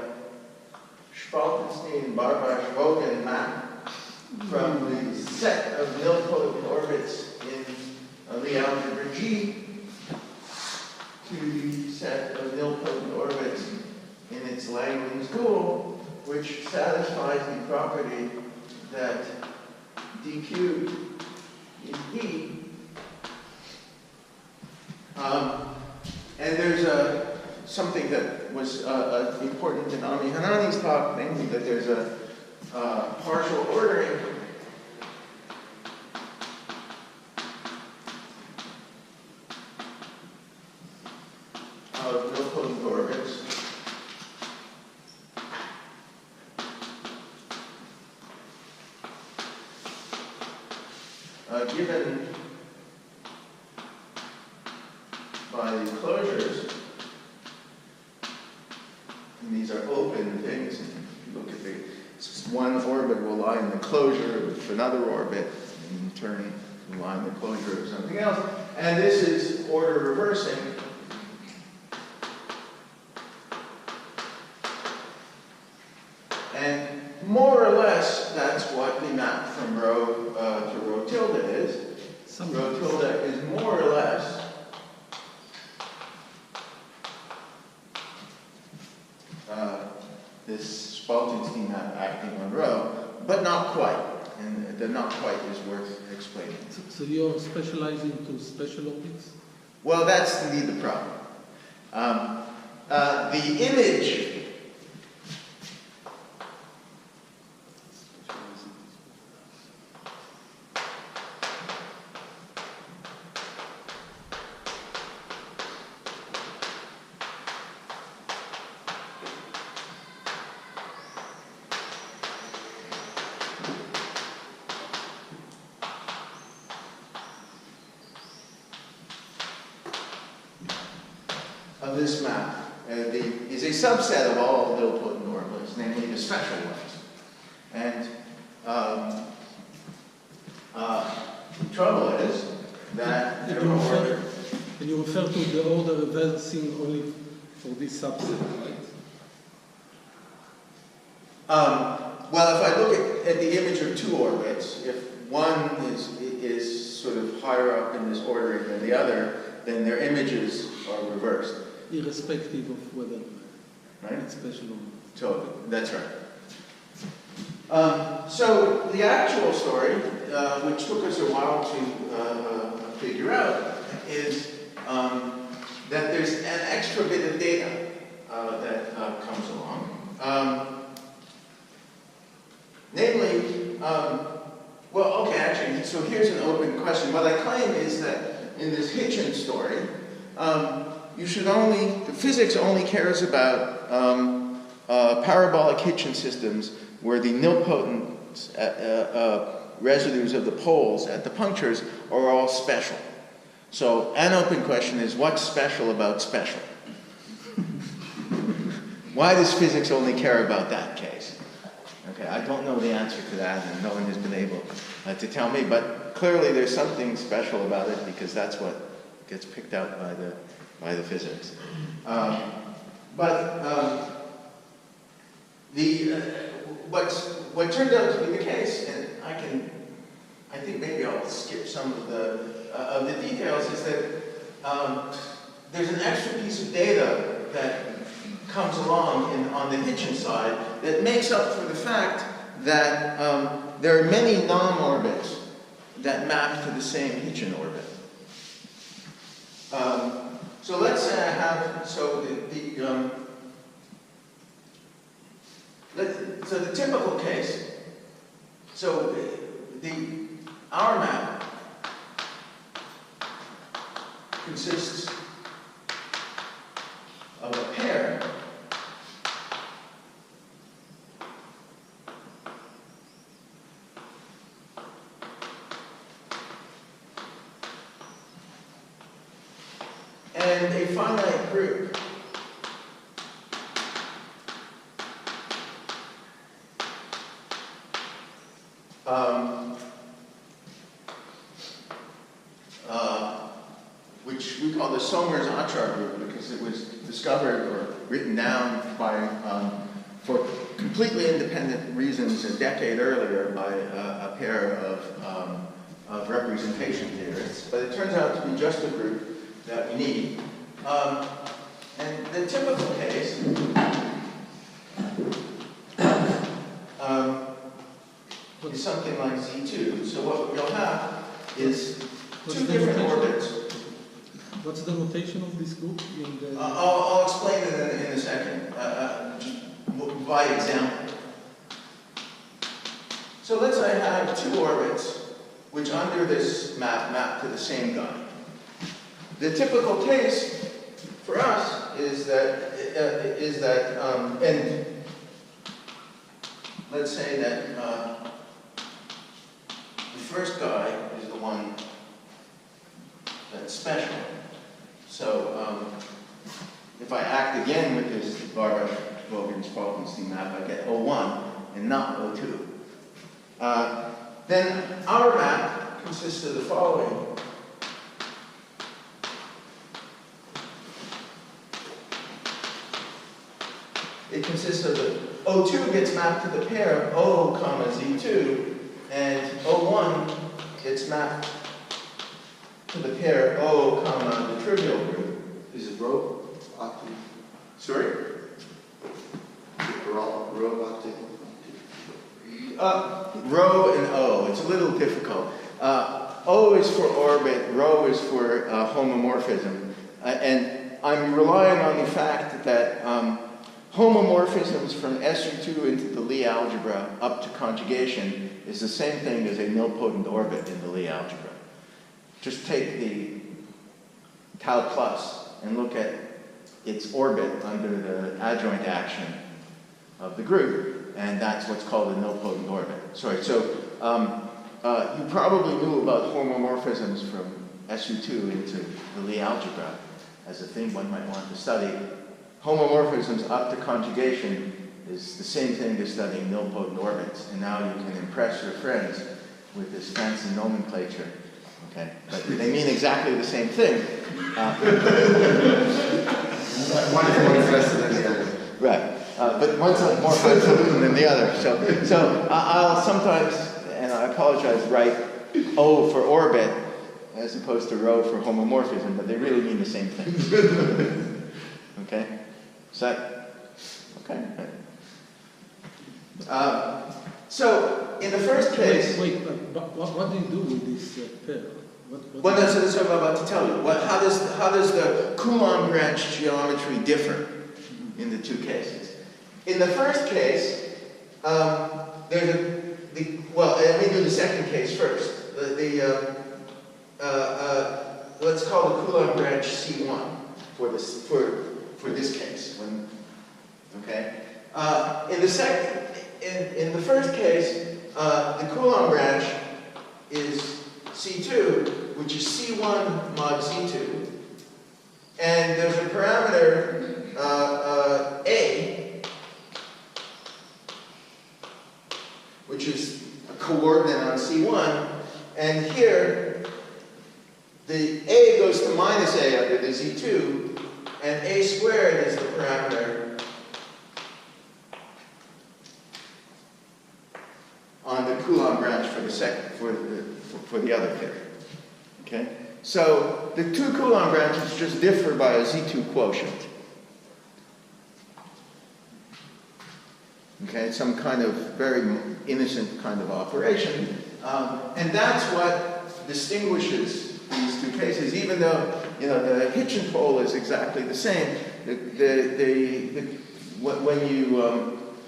Spaltenstein-Barbash-Vogen map from the set of nilpotent orbits in Lie algebra G to the set of nilpotent orbits in its Langland's dual, which satisfies the property that dq is p. And there's something that was important in Ami Hanani's talk, namely that there's a partial ordering of nilpotent orbits given by these closures. And these are open things. And if you look at one orbit will lie in the closure with another orbit, and in turn will lie in the closure of something else. And this is order reversing. And more or less, that's what the map from rho to rho tilde is. Rho tilde is more or less this Spaltenstein map acting on rho, but not quite. And the not quite is worth explaining. So you're specializing to special optics? Well, that's indeed the problem. The image of this map is a subset of all nilpotent orbits, namely the special ones. And the trouble is that It there are also, order. And you refer to the order reversing only for this subset, right? Well, if I look at the image of two orbits, if one is sort of higher up in this ordering than the other, then their images are reversed. Irrespective of whether Right? it's special or not. Totally, that's right. So the actual story, which took us a while to figure out, is that there's an extra bit of data that comes along. Namely, well, okay, actually, so here's an open question. What I claim is that in this Hitchin story, the physics only cares about parabolic Hitchin systems where the nilpotent residues of the poles at the punctures are all special. So an open question is, what's special about special? Why does physics only care about that case? Okay, I don't know the answer to that, and no one has been able to tell me, but clearly there's something special about it because that's what gets picked out by the physics. What turned out to be the case, and I think maybe I'll skip some of the details, is that there's an extra piece of data that comes along on the Hitchin side that makes up for the fact that there are many non-orbits that map to the same Hitchin orbit. So let's say I have, so the typical case, so our map consists of a pair and a finite group which we call the Somers-Achar group because it was discovered or written down by, for completely independent reasons a decade earlier by a pair of representation theorists. But it turns out to be just a group that we need. And the typical case is something like Z2. So what we'll have is two different orbits. What's the notation of this group? I'll explain it in a second, just by example. So let's say I have two orbits, which under this map to the same guy. The typical case for us is that, and let's say that the first guy is the one that's special. So if I act again with this Barber-Vogel-Spalkenstein map, I get O1 and not O2. Then our map consists of the following. It consists of the O2 gets mapped to the pair O, Z2, and O1 gets mapped to the pair O, the trivial group. Is it rho octave? Sorry? Rho octave? Rho and O. It's a little difficult. O is for orbit, rho is for homomorphism. And I'm relying on the fact that homomorphisms from SU2 into the Lie algebra up to conjugation is the same thing as a nilpotent orbit in the Lie algebra. Just take the tau plus and look at its orbit under the adjoint action of the group, and that's what's called a nilpotent orbit. Sorry, so you probably knew about homomorphisms from SU2 into the Lie algebra as a thing one might want to study. Homomorphisms up to conjugation is the same thing as studying nilpotent orbits, and now you can impress your friends with this fancy nomenclature. Okay, but they mean exactly the same thing. One is more interested than the other. Right, but one's more highfalutin than the other. So I'll sometimes, and I apologize, write O for orbit as opposed to rho for homomorphism, but they really mean the same thing. Okay? Is that okay? So in the first case, But what do you do with this pair? well, that's what I'm about to tell you. How does the Coulomb branch geometry differ in the two cases? In the first case, well, let me do the second case first. Let's call the Coulomb branch C1 for this case. Okay. In the first case, the Coulomb branch is C2, which is C1 mod C2, and there's a parameter A, which is a coordinate on C1, and here the A goes to minus A under the Z2, and A squared is the parameter on the Coulomb branch for the second, for the other pair. Okay? So the two Coulomb branches just differ by a Z2 quotient. Okay, some kind of very innocent kind of operation. And that's what distinguishes these two cases, even though the Hitchin pole is exactly the same. When you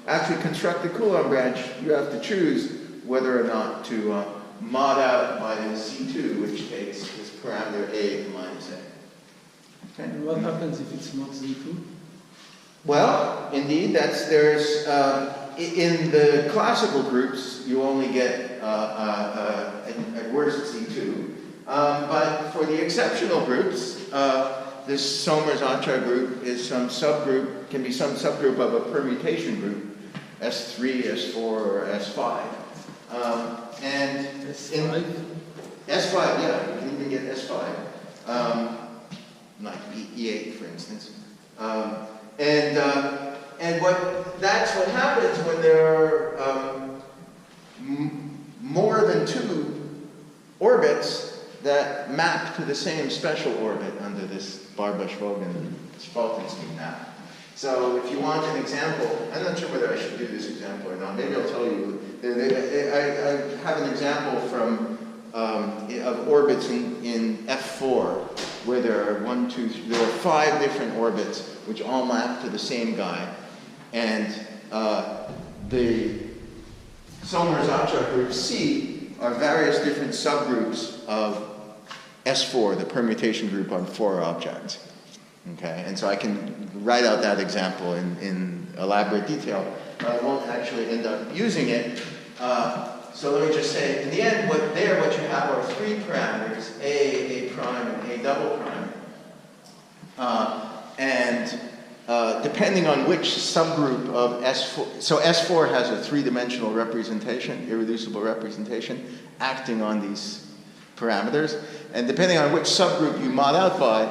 actually construct the Coulomb branch, you have to choose whether or not to mod out by Z2, in which takes this parameter A to minus A. Okay? And what happens if it's not Z2? Well, indeed, in the classical groups, you only get at worst Z2. But for the exceptional groups, this Somers-Acha group is can be some subgroup of a permutation group, S3, S4, or S5. And S5? S5, yeah, you can even get S5. Like E8, for instance. And that's what happens when there are more than two orbits that map to the same special orbit under this Barbosh-Vogan-Spaltinski map. So if you want an example, I'm not sure whether I should do this example or not. Maybe I'll tell you. I have an example from of orbits in F4 where there are 5 different orbits which all map to the same guy, and the Somers-Acha group C are various different subgroups of S4, the permutation group on 4 objects. Okay, and so I can write out that example in elaborate detail, but I won't actually end up using it. So let me just say, in the end, what you have are 3 parameters, A prime, and A double prime. And depending on which subgroup of S4, so S4 has a 3-dimensional representation, irreducible representation, acting on these parameters. And depending on which subgroup you mod out by,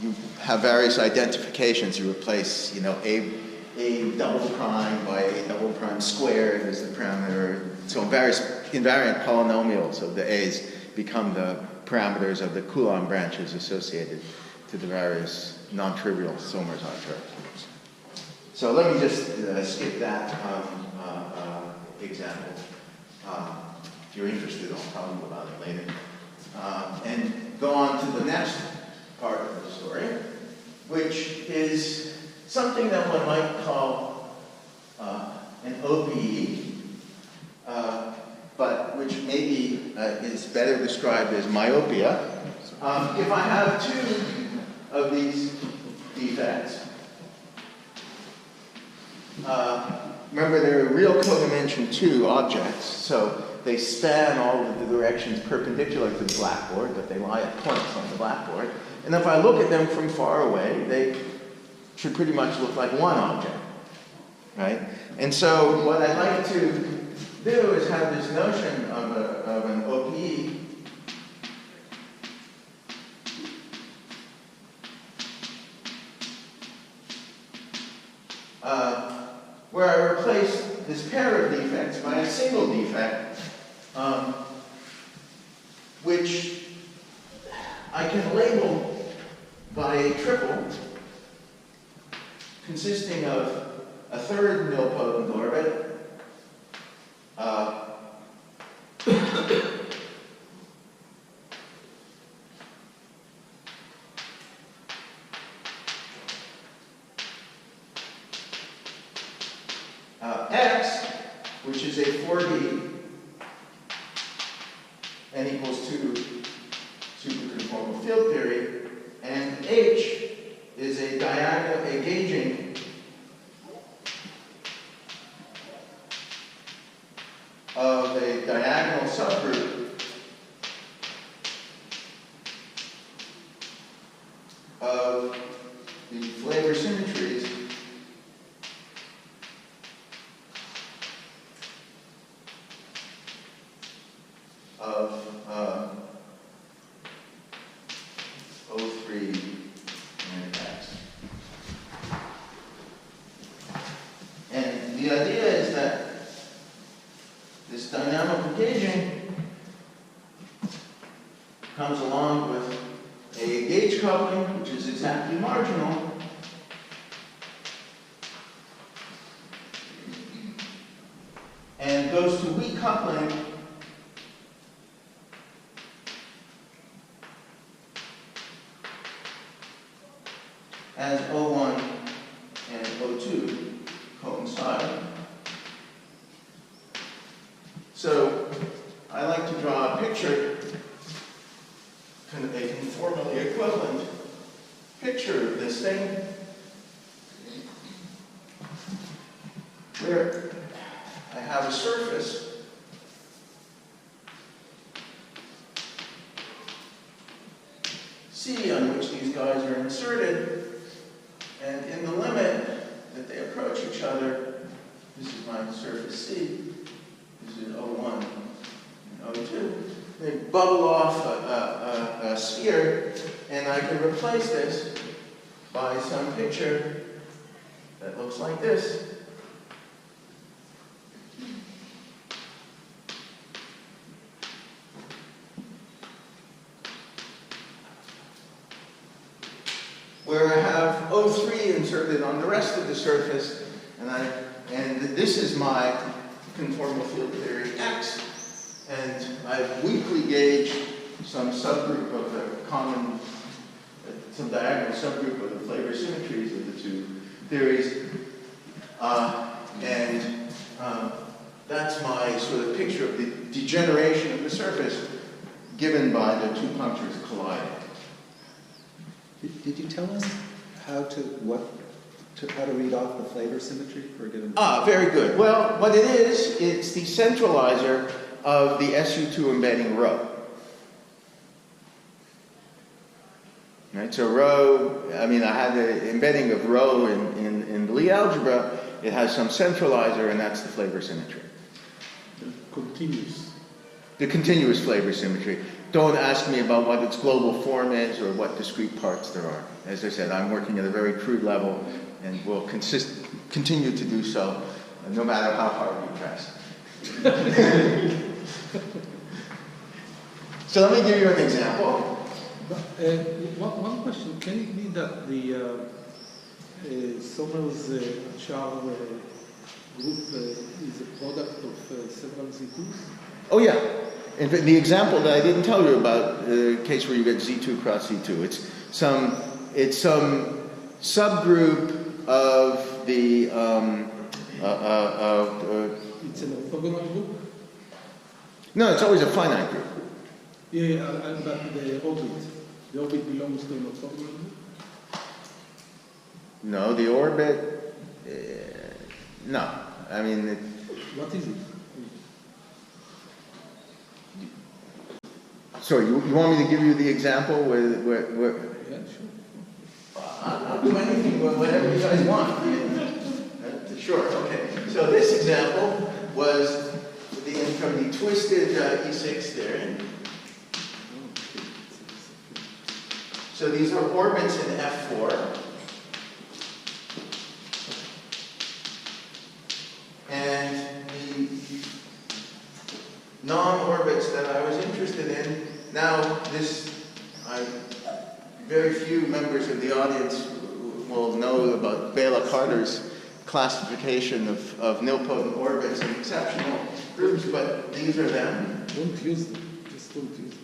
you have various identifications. You replace, A double prime by A double prime squared as the parameter. So invariant polynomials of the A's become the parameters of the Coulomb branches associated to the various non-trivial Somers-Acha groups. So let me just skip that example. If you're interested, I'll tell you about it later. And go on to the next part of the story, which is something that one might call an OPE, but which maybe is better described as myopia. If I have 2 of these defects, remember they're real codimension 2 objects, so they span all of the directions perpendicular to the blackboard, but they lie at points on the blackboard. And if I look at them from far away, they should pretty much look like one object, right? And so what I'd like to do is have this notion of an OPE replace this pair of defects by a single defect, which I can label by a triple consisting of a third nilpotent orbit, X, which is a 4D, n equals 2 superconformal field theory, and H is a gauging of a diagonal subgroup of the flavor symmetries of O3 and X. And the idea is that this dynamical gauging comes along with a gauge coupling, which is exactly marginal, and goes to weak coupling as O1 and O2 coincide. So I like to draw a picture, kind of a conformally equivalent picture of this thing, where I have a surface C on which these guys are inserted, and in the limit that they approach each other, this is my surface C, this is O1 and O2. They bubble off a sphere, and I can replace this by some picture that looks like this. Where I have O3 inserted on the rest of the surface, and this is my conformal field theory X, and I've weakly gauged some subgroup of the common, some diagonal subgroup of the flavor symmetries of the two theories, and that's my sort of picture of the degeneration of the surface given by the two punctures colliding. Did you tell us how to read off the flavor symmetry for a given? Very good. Well, what it is, it's the centralizer of the SU2 embedding rho. Right, so rho, I mean, I had the embedding of rho in the Lie algebra. It has some centralizer, and that's the flavor symmetry. Continuous. The continuous flavor symmetry. Don't ask me about what its global form is or what discrete parts there are. As I said, I'm working at a very crude level and will continue to do so, no matter how hard you press. So let me give you an example. One question, can it be that the Somers-Char group is a product of several Z2s? Oh yeah. In fact, the example that I didn't tell you about, the case where you get Z2 cross Z2, it's some subgroup of the It's an orthogonal group? no, it's always a finite group. Yeah, but the orbit belongs to an orthogonal group? No, the orbit, no. I mean, What is it? sorry, you want me to give you the example where Yeah, sure. I'll do anything, whatever you guys want. Sure, okay. So this example was from the twisted E6 theory. So these are orbits in F4. Now, very few members of the audience will know about Bela Carter's classification of nilpotent orbits and exceptional groups, but these are them. Don't use them. Just don't use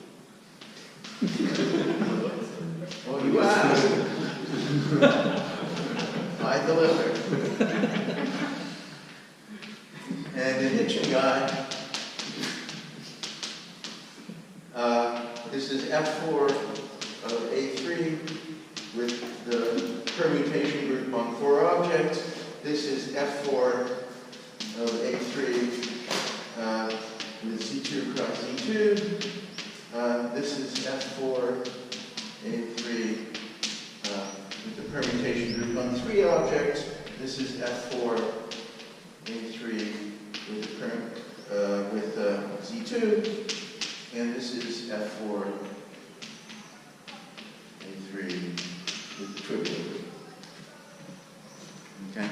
them. Well, you asked. I delivered. And the hitching guy, this is F4 of A3 with the permutation group on 4 objects. This is F4 of A3 with Z2 cross Z2. This is F4 A3 with the permutation group on 3 objects. This is F4 A3 with Z2. And this is F4 A3 with the trivial group. Okay?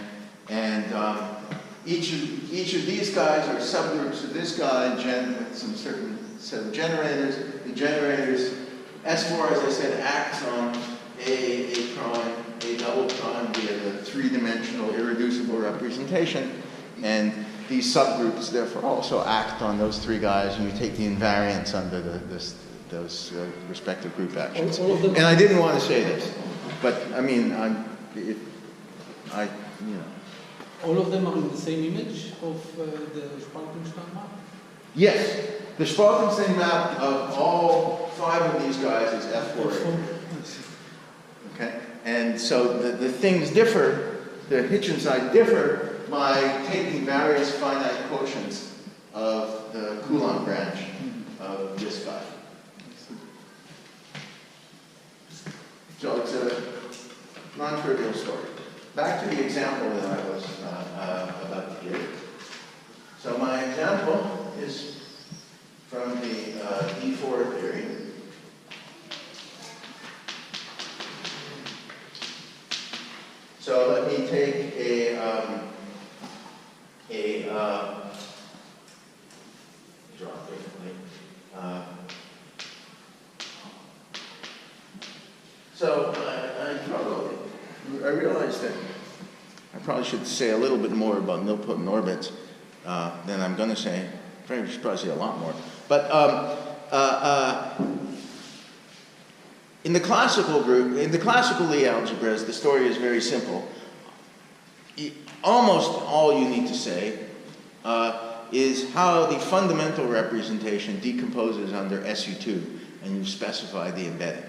And each of these guys are subgroups of this guy, with some certain set of generators. The generators, S4, as I said, acts on A prime, A double prime via the 3-dimensional irreducible representation. And these subgroups, therefore, also act on those 3 guys, and you take the invariants under those respective group actions. And I didn't want to say this, but I mean, All of them are in the same image of the Spaltenstein map? Yes, the Spaltenstein map of all 5 of these guys is F4. Okay, and so the things differ, the Hitchin side differ by taking various finite quotients of the Coulomb branch of this guy. So it's a non-trivial story. Back to the example that I was about to give. So my example is from the D4 theory. So let me take draw differently. So I realized that I probably should say a little bit more about nilpotent orbits than I'm going to say. I should probably say a lot more. But in the classical group, in the classical Lie algebras, the story is very simple. Almost all you need to say is how the fundamental representation decomposes under SU2, and you specify the embedding.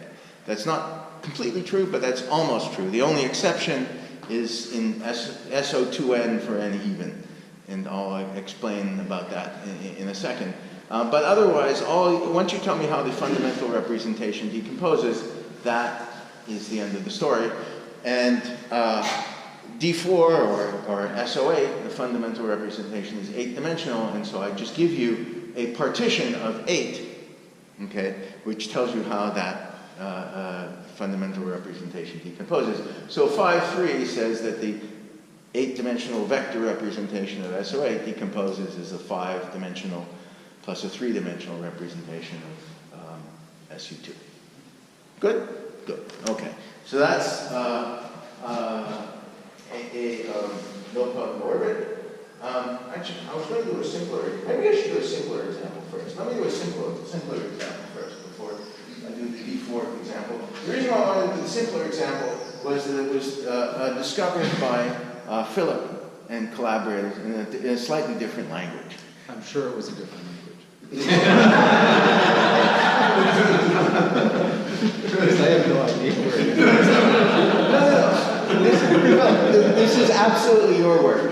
That's not completely true, but that's almost true. The only exception is in SO2n for n even, and I'll explain about that in a second. But otherwise, once you tell me how the fundamental representation decomposes, that is the end of the story. And D4 or SO8, the fundamental representation is 8-dimensional, and so I just give you a partition of 8, okay, which tells you how that fundamental representation decomposes. So 5.3 says that the 8-dimensional vector representation of SO8 decomposes as a 5-dimensional plus a 3-dimensional representation of SU2. Good? Good. Okay. So that's a nilpotent orbit. Actually, I was going to do a simpler. Maybe I should do a simpler example first. Let me do a simpler example first before I do the D4 example. The reason why I wanted to do the simpler example was that it was discovered by Philip and collaborators in a slightly different language. I'm sure it was a different language. Because I have no idea where it is. No. This is absolutely your work.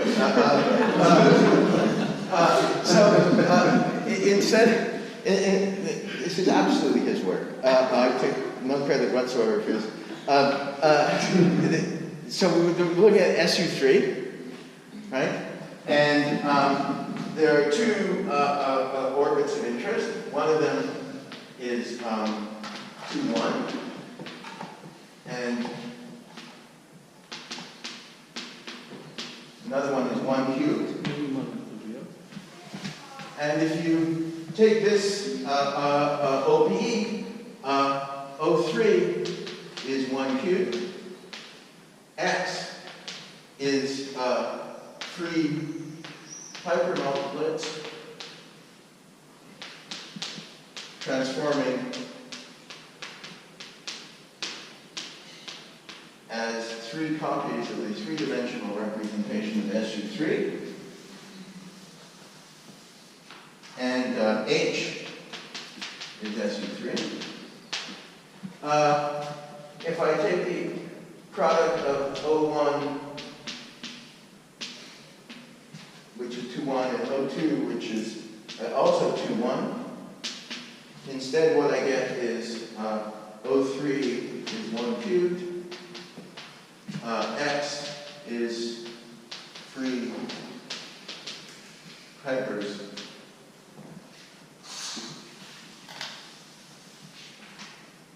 Instead, this is absolutely his work. I take no credit whatsoever for this. So we were looking at SU3, right? And there are 2 orbits of interest. One of them is 2-1, and another one is 1 cubed. And if you take this OBE O3 is 1 cubed. X is 3 hypermultiplets transforming as 3 copies of the 3-dimensional representation of SU3. And H is SU3. If I take the product of O1, which is 2-1, and O2, which is also 2-1, instead what I get is O3 is 1 cubed, X is 3 hypers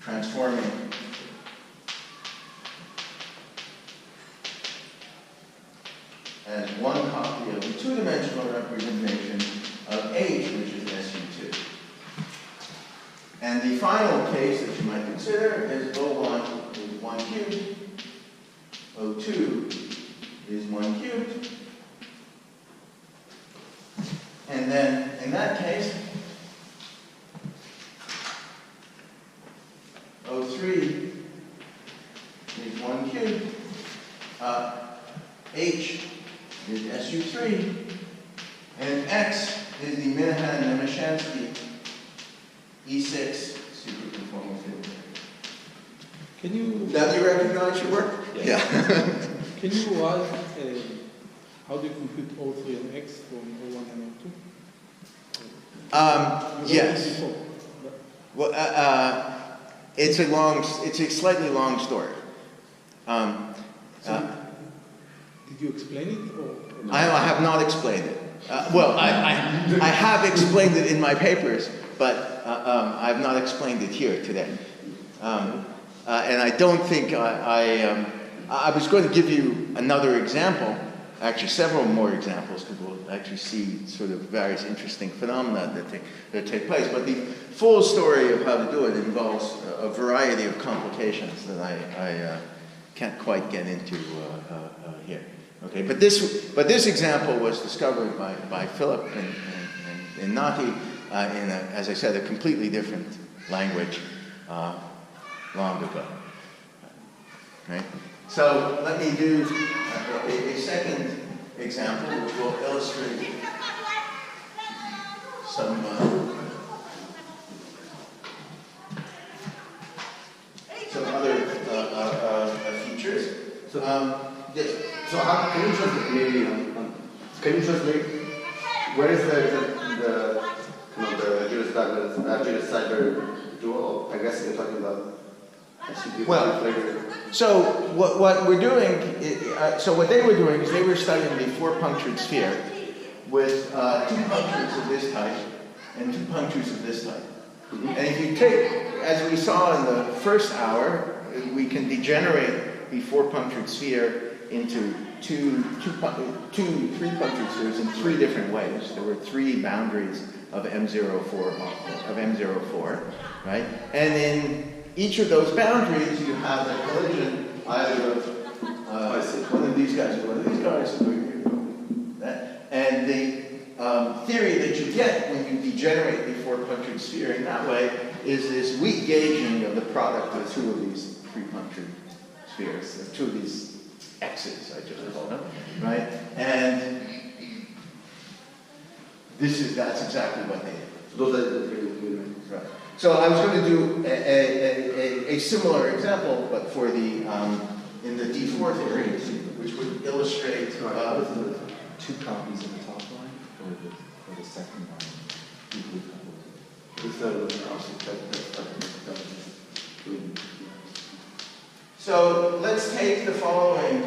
transforming as 1 copy of the 2-dimensional representation of H, which is SU2. And the final case that you might consider is O1 is 1 cubed, O2 is 1 cubed, and then in that case, O3 is 1 cubed, H is SU3, and X is the Minahan-Nemeshansky E6 superconformal field. Can you Now do you recognize your work? Yeah. can you write how do you compute O3 and X from O1 and O2? You wrote it Yes. before, but- Well, it's a slightly long story. Did you explain it or? I have not explained it. Well, I have explained it in my papers, but I have not explained it here today. And I don't think I was going to give you another example, actually several more examples, because we'll actually see sort of various interesting phenomena that take place. But the full story of how to do it involves a variety of complications that I can't quite get into here. Okay, but this example was discovered by Philip and Nati in, as I said, a completely different language long ago. Right? So let me do a second example, which will illustrate some other features. Yes. So how can you translate maybe? Can you translate where is the Julius Cyber dual? I guess you're talking about. Well, so what we're doing, so what they were doing is they were studying the 4-punctured sphere with 2 punctures of this type and 2 punctures of this type. Mm-hmm. And if you take, as we saw in the first hour, we can degenerate the 4-punctured sphere into 3 punctured spheres in 3 different ways. There were 3 boundaries of M04, right? And in each of those boundaries, you have the collision either of one of these guys or one of these guys. And the theory that you get when you degenerate the 4-punctured sphere in that way is this weak gauging of the product of 2 of these 3-punctured spheres, 2 of these X's, I just call them, right? And that's exactly what they did. Those are the 3 right. So I was going to do a similar example, but for the in the D4 theory, which would illustrate 2 copies of the top line for the second line. So let's take the following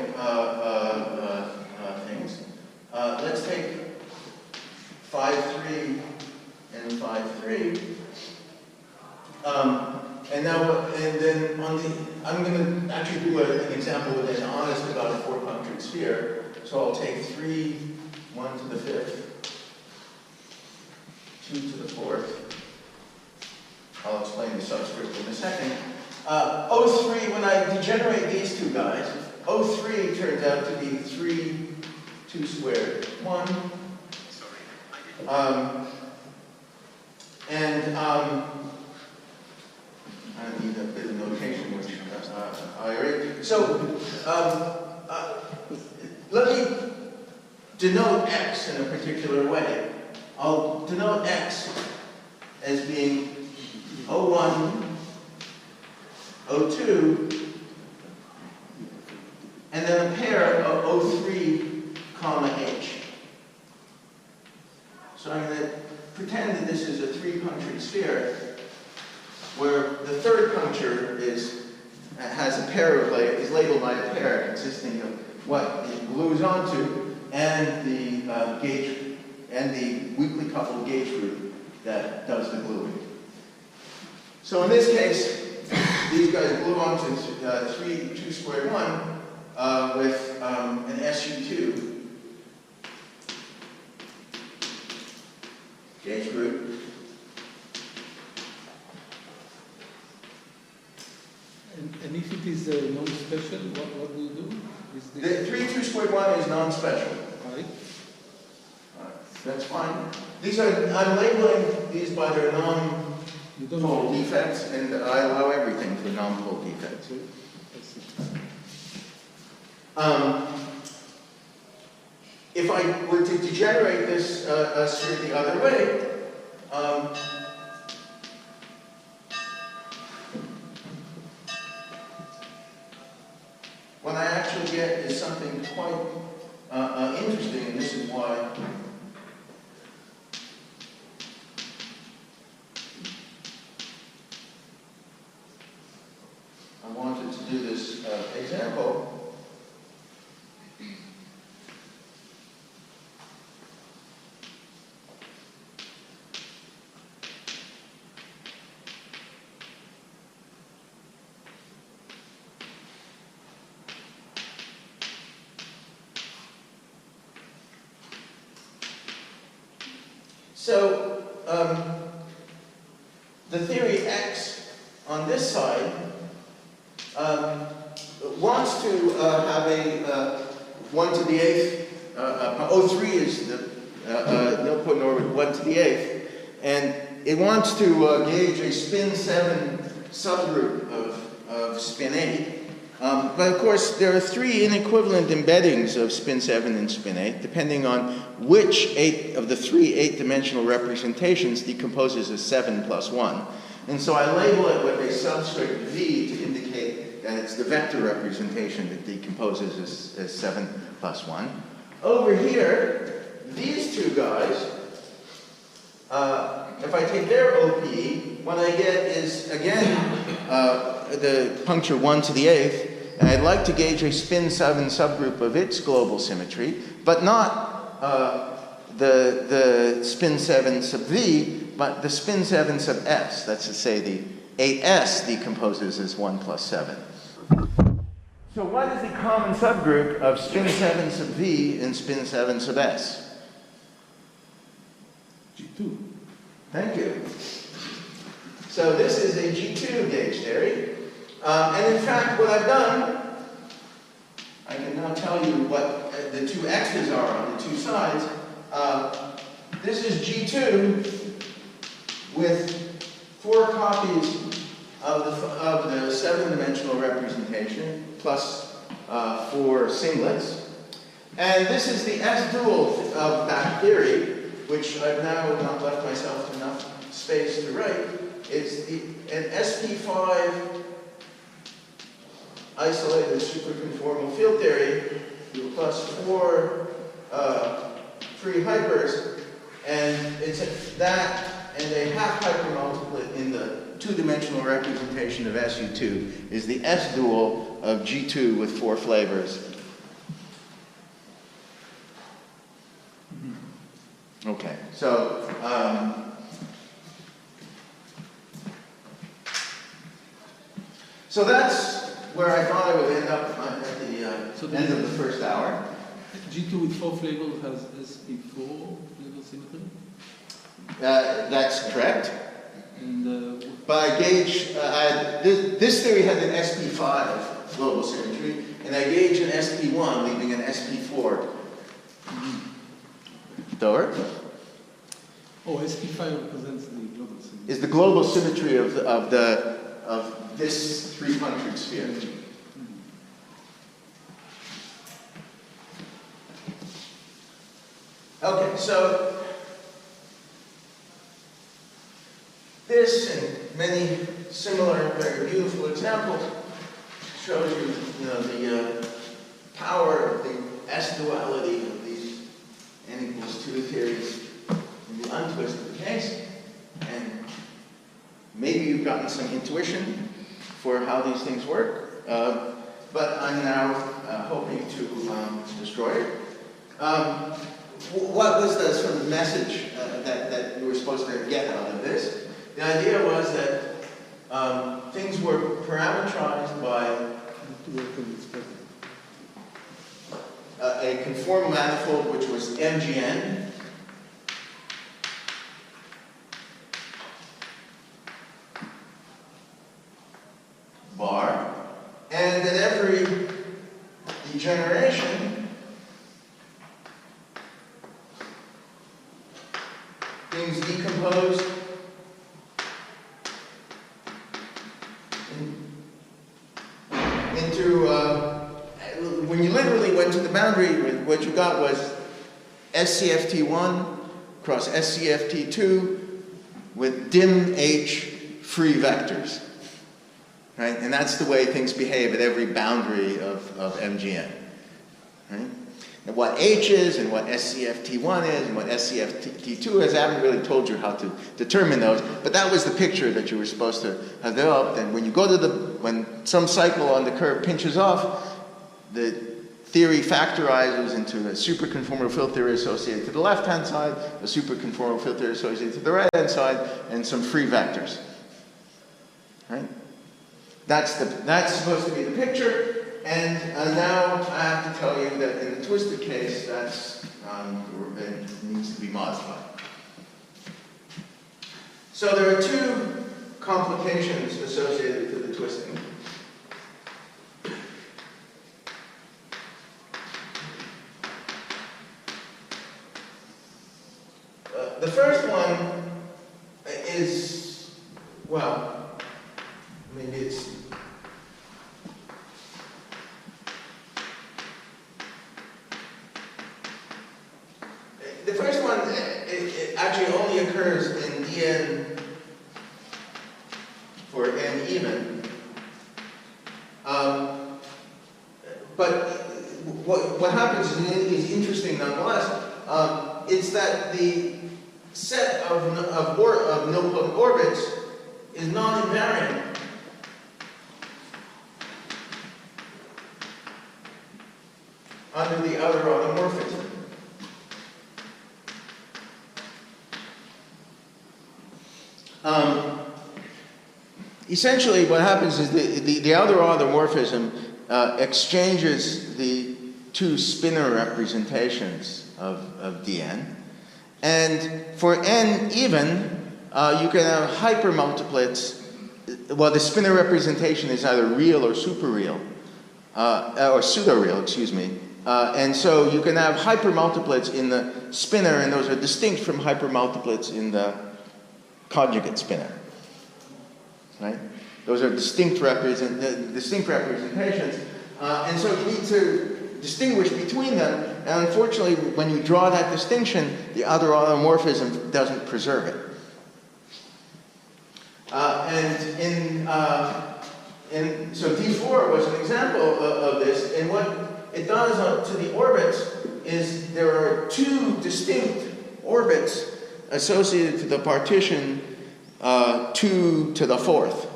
things. Let's take 5-3 and 5-3. And then I'm going to actually do an example with an honest about a 4-punctured sphere. So I'll take 3, 1 to the 5th, 2 to the 4th. I'll explain the subscript in a second. O3, when I degenerate these two guys, O3 turns out to be 3, 2 squared, 1. I need a bit of notation, which I already. So, let me denote X in a particular way. I'll denote X as being O1, O2, and then a pair of O3, comma H. So I'm going to pretend that this is a 3-punctured sphere, where the third puncture has a pair of is labeled by a pair consisting of what it glues onto and the gauge and the weakly coupled gauge group that does the gluing. So in this case, these guys glue onto 3, 2 squared 1 with an SU2 gauge group. And if it is non-special, what do you do? Is The this 3, 2 squared 1 is non-special. right? That's fine. I'm labeling these by their You don't non-pole know. defects, and I allow everything for non-pole defects. If I were to degenerate this sphere the other way, what I actually get is something quite interesting, and this is why I wanted to do this example. So, the theory X on this side wants to have a 1 to the 8th, O3 is the nilpotent orbit 1 to the 8th, and it wants to gauge a spin 7 subgroup of spin 8. But of course, there are 3 inequivalent embeddings of spin 7 and spin 8, depending on which of the 3 8-dimensional representations decomposes as 7 plus 1. And so I label it with a subscript V to indicate that it's the vector representation that decomposes as 7 plus 1. Over here, these two guys, if I take their OP, what I get is, again, the puncture 1 to the 8th, and I'd like to gauge a spin 7 subgroup of its global symmetry, but not the spin 7 sub V, but the spin 7 sub S. That's to say the 8S decomposes as 1 plus 7. So what is the common subgroup of spin 7 sub V and spin 7 sub S? G2. Thank you. So this is a G2 gauge theory. And in fact, what I've done, I can now tell you what the two X's are on the two sides. This is G2 with 4 copies of the 7-dimensional representation plus 4 singlets. And this is the S-dual of that theory, which I've now not left myself enough space to write. It's an SP5 isolated superconformal field theory plus 4 free hypers, and it's that and a half hypermultiplet in the 2-dimensional representation of SU2 is the S-dual of G2 with 4 flavors. Okay, so so that's where I thought I would end up at the end of the first hour. G2 with 4 flavors has SP4 flavor symmetry? That's correct. And But I gauge, this theory had an SP5 global symmetry, and I gauge an SP1, leaving an SP4. Door SP5 represents the global symmetry. is the global symmetry of this 300 sphere. Okay, so this and many similar, very beautiful examples shows you, the power of the S-duality of these n=2 theories in the untwisted case. And maybe you've gotten some intuition for how these things work, but I'm now hoping to destroy it. What was the sort of message that you were supposed to get out of this? The idea was that things were parameterized by a conformal manifold, which was MGN, bar, and at every degeneration, things decompose into, when you literally went to the boundary, what you got was SCFT1 cross SCFT2 with dim H free vectors. Right? And that's the way things behave at every boundary of MGN. Right? And what H is and what SCFT1 is and what SCFT2 is, I haven't really told you how to determine those, but that was the picture that you were supposed to have developed. And when you go to when some cycle on the curve pinches off, the theory factorizes into a superconformal field theory associated to the left-hand side, a superconformal field theory associated to the right-hand side, and some free vectors. Right? That's supposed to be the picture. And now I have to tell you that in the twisted case, that's it needs to be modified. So there are two complications associated with the twisting. The first one is, well, maybe it's the first one, it actually only occurs in Dn for n even. But what happens is interesting nonetheless. It's that the set of nilpotent orbits is non-invariant under the outer automorphism. Essentially, what happens is the outer automorphism exchanges the two spinor representations of Dn. And for n even, you can have hypermultiplets. Well, the spinor representation is either real or superreal, or pseudo-real, excuse me. And so you can have hypermultiplets in the spinor, and those are distinct from hypermultiplets in the conjugate spinor. Right? Those are distinct representations. And so you need to distinguish between them. And unfortunately, when you draw that distinction, the outer automorphism doesn't preserve it. So D4 was an example of this. And what it does to the orbits is there are two distinct orbits associated to the partition 2 to the 4th,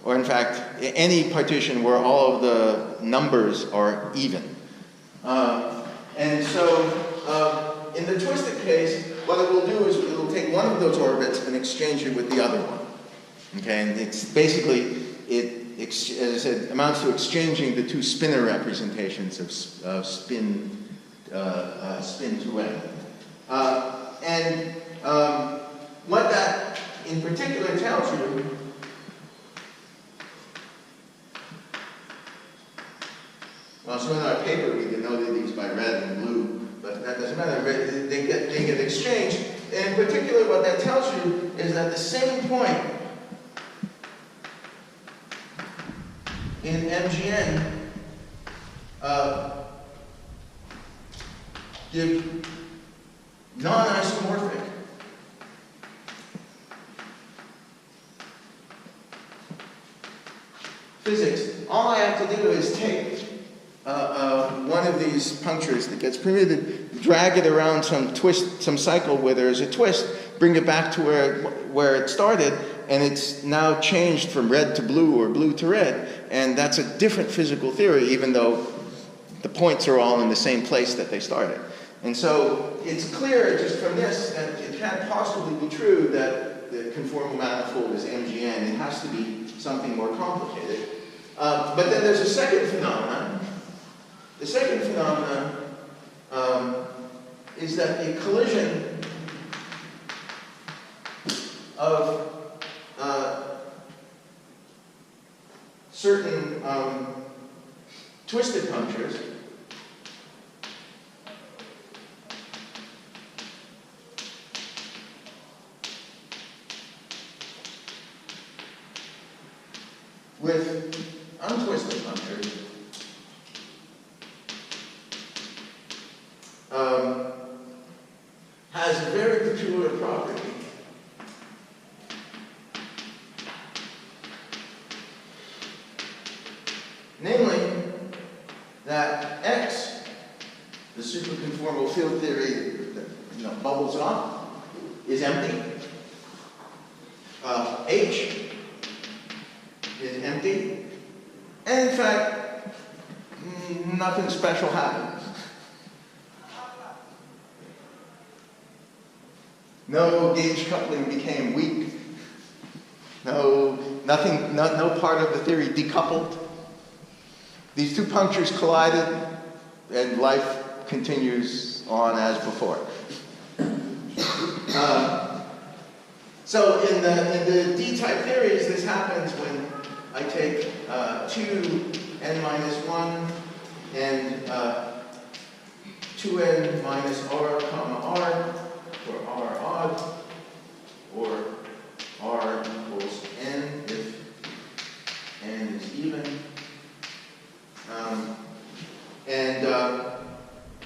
or in fact, any partition where all of the numbers are even. And so, in the twisted case, what it will do is it will take one of those orbits and exchange it with the other one. Okay, and it's basically, as I said, amounts to exchanging the two spinor representations of spin 2n. What that in particular tells you well, so in our paper we denoted these by red and blue, but that doesn't matter. They get exchanged. And in particular, what that tells you is that the same point in MGN give non-isomorphic physics. All I have to do is take one of these punctures that gets permitted, drag it around some cycle where there's a twist, bring it back to where it started, and it's now changed from red to blue or blue to red, and that's a different physical theory, even though the points are all in the same place that they started. And so it's clear just from this that it can't possibly be true that the conformal manifold is MGN. It has to be something more complicated. But then there's a second phenomenon. The second phenomenon is that a collision of certain twisted punctures with untwisted punctures has a very peculiar property. Namely, that X, the superconformal field theory that bubbles off, is empty. H is empty. And in fact, nothing special happens. No gauge coupling became weak. No part of the theory decoupled. These two punctures collided, and life continues on as before. So in the D-type theories, this happens when I take 2n minus 1 and 2n minus r comma r, or r odd, or r equals n if n is even. And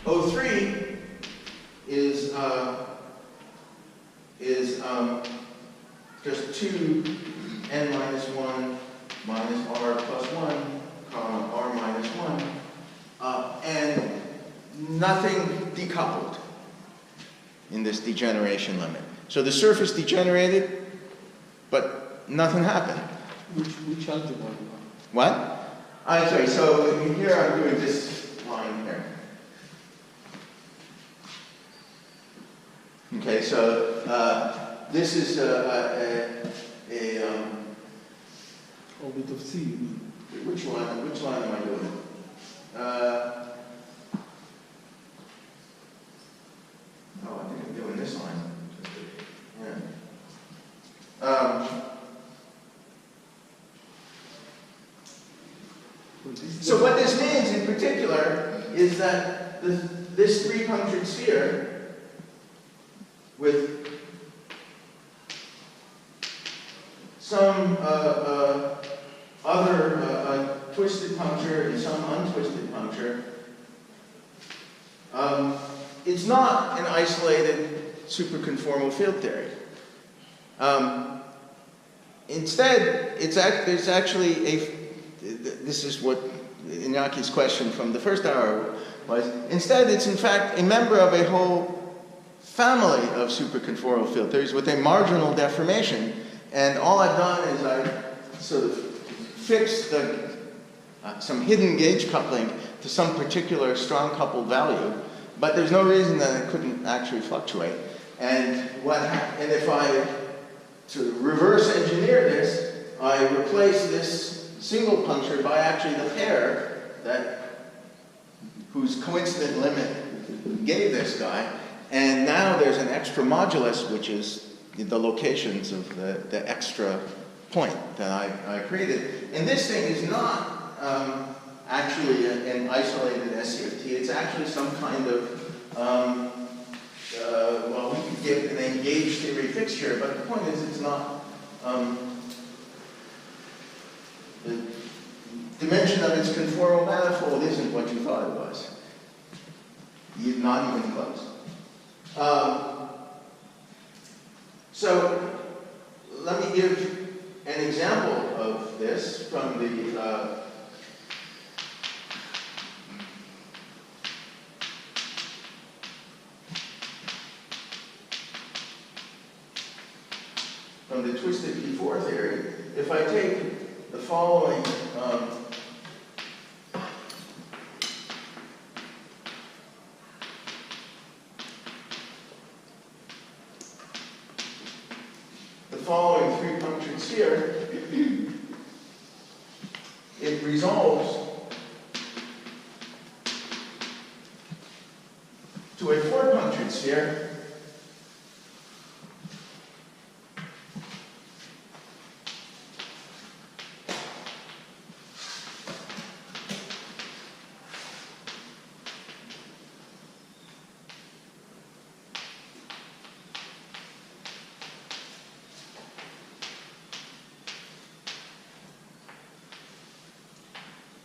O3 is just 2n minus 1 minus r plus 1 comma r minus 1, and nothing decoupled in this degeneration limit. So the surface degenerated, but nothing happened. Which algebra? What? I'm sorry, so here I'm doing this line here. Okay, so this is Orbit of C, you mean? which line am I doing? I think I'm doing this line. Yeah. So what this means in particular is that this three-punctured sphere with some other twisted puncture and some untwisted puncture, it's not an isolated superconformal field theory. Instead, there's actually this is what Jacques' question from the first hour was. Instead, it's in fact a member of a whole family of superconformal field theories with a marginal deformation. And all I've done is I sort of fixed some hidden gauge coupling to some particular strong coupled value, but there's no reason that it couldn't actually fluctuate. And if I sort of reverse engineer this, I replace this single puncture by actually the pair whose coincident limit gave this guy, and now there's an extra modulus which is the locations of the extra point that I created. And this thing is not actually an isolated SCFT. It's actually some kind of, well, we could give an engaged theory fixture, but the point is it's not, the dimension of its conformal manifold isn't what you thought it was. Not even close. So let me give an example of this from the twisted P4 theory. If I take the following three punctured sphere, it resolves to a 4 punctured sphere.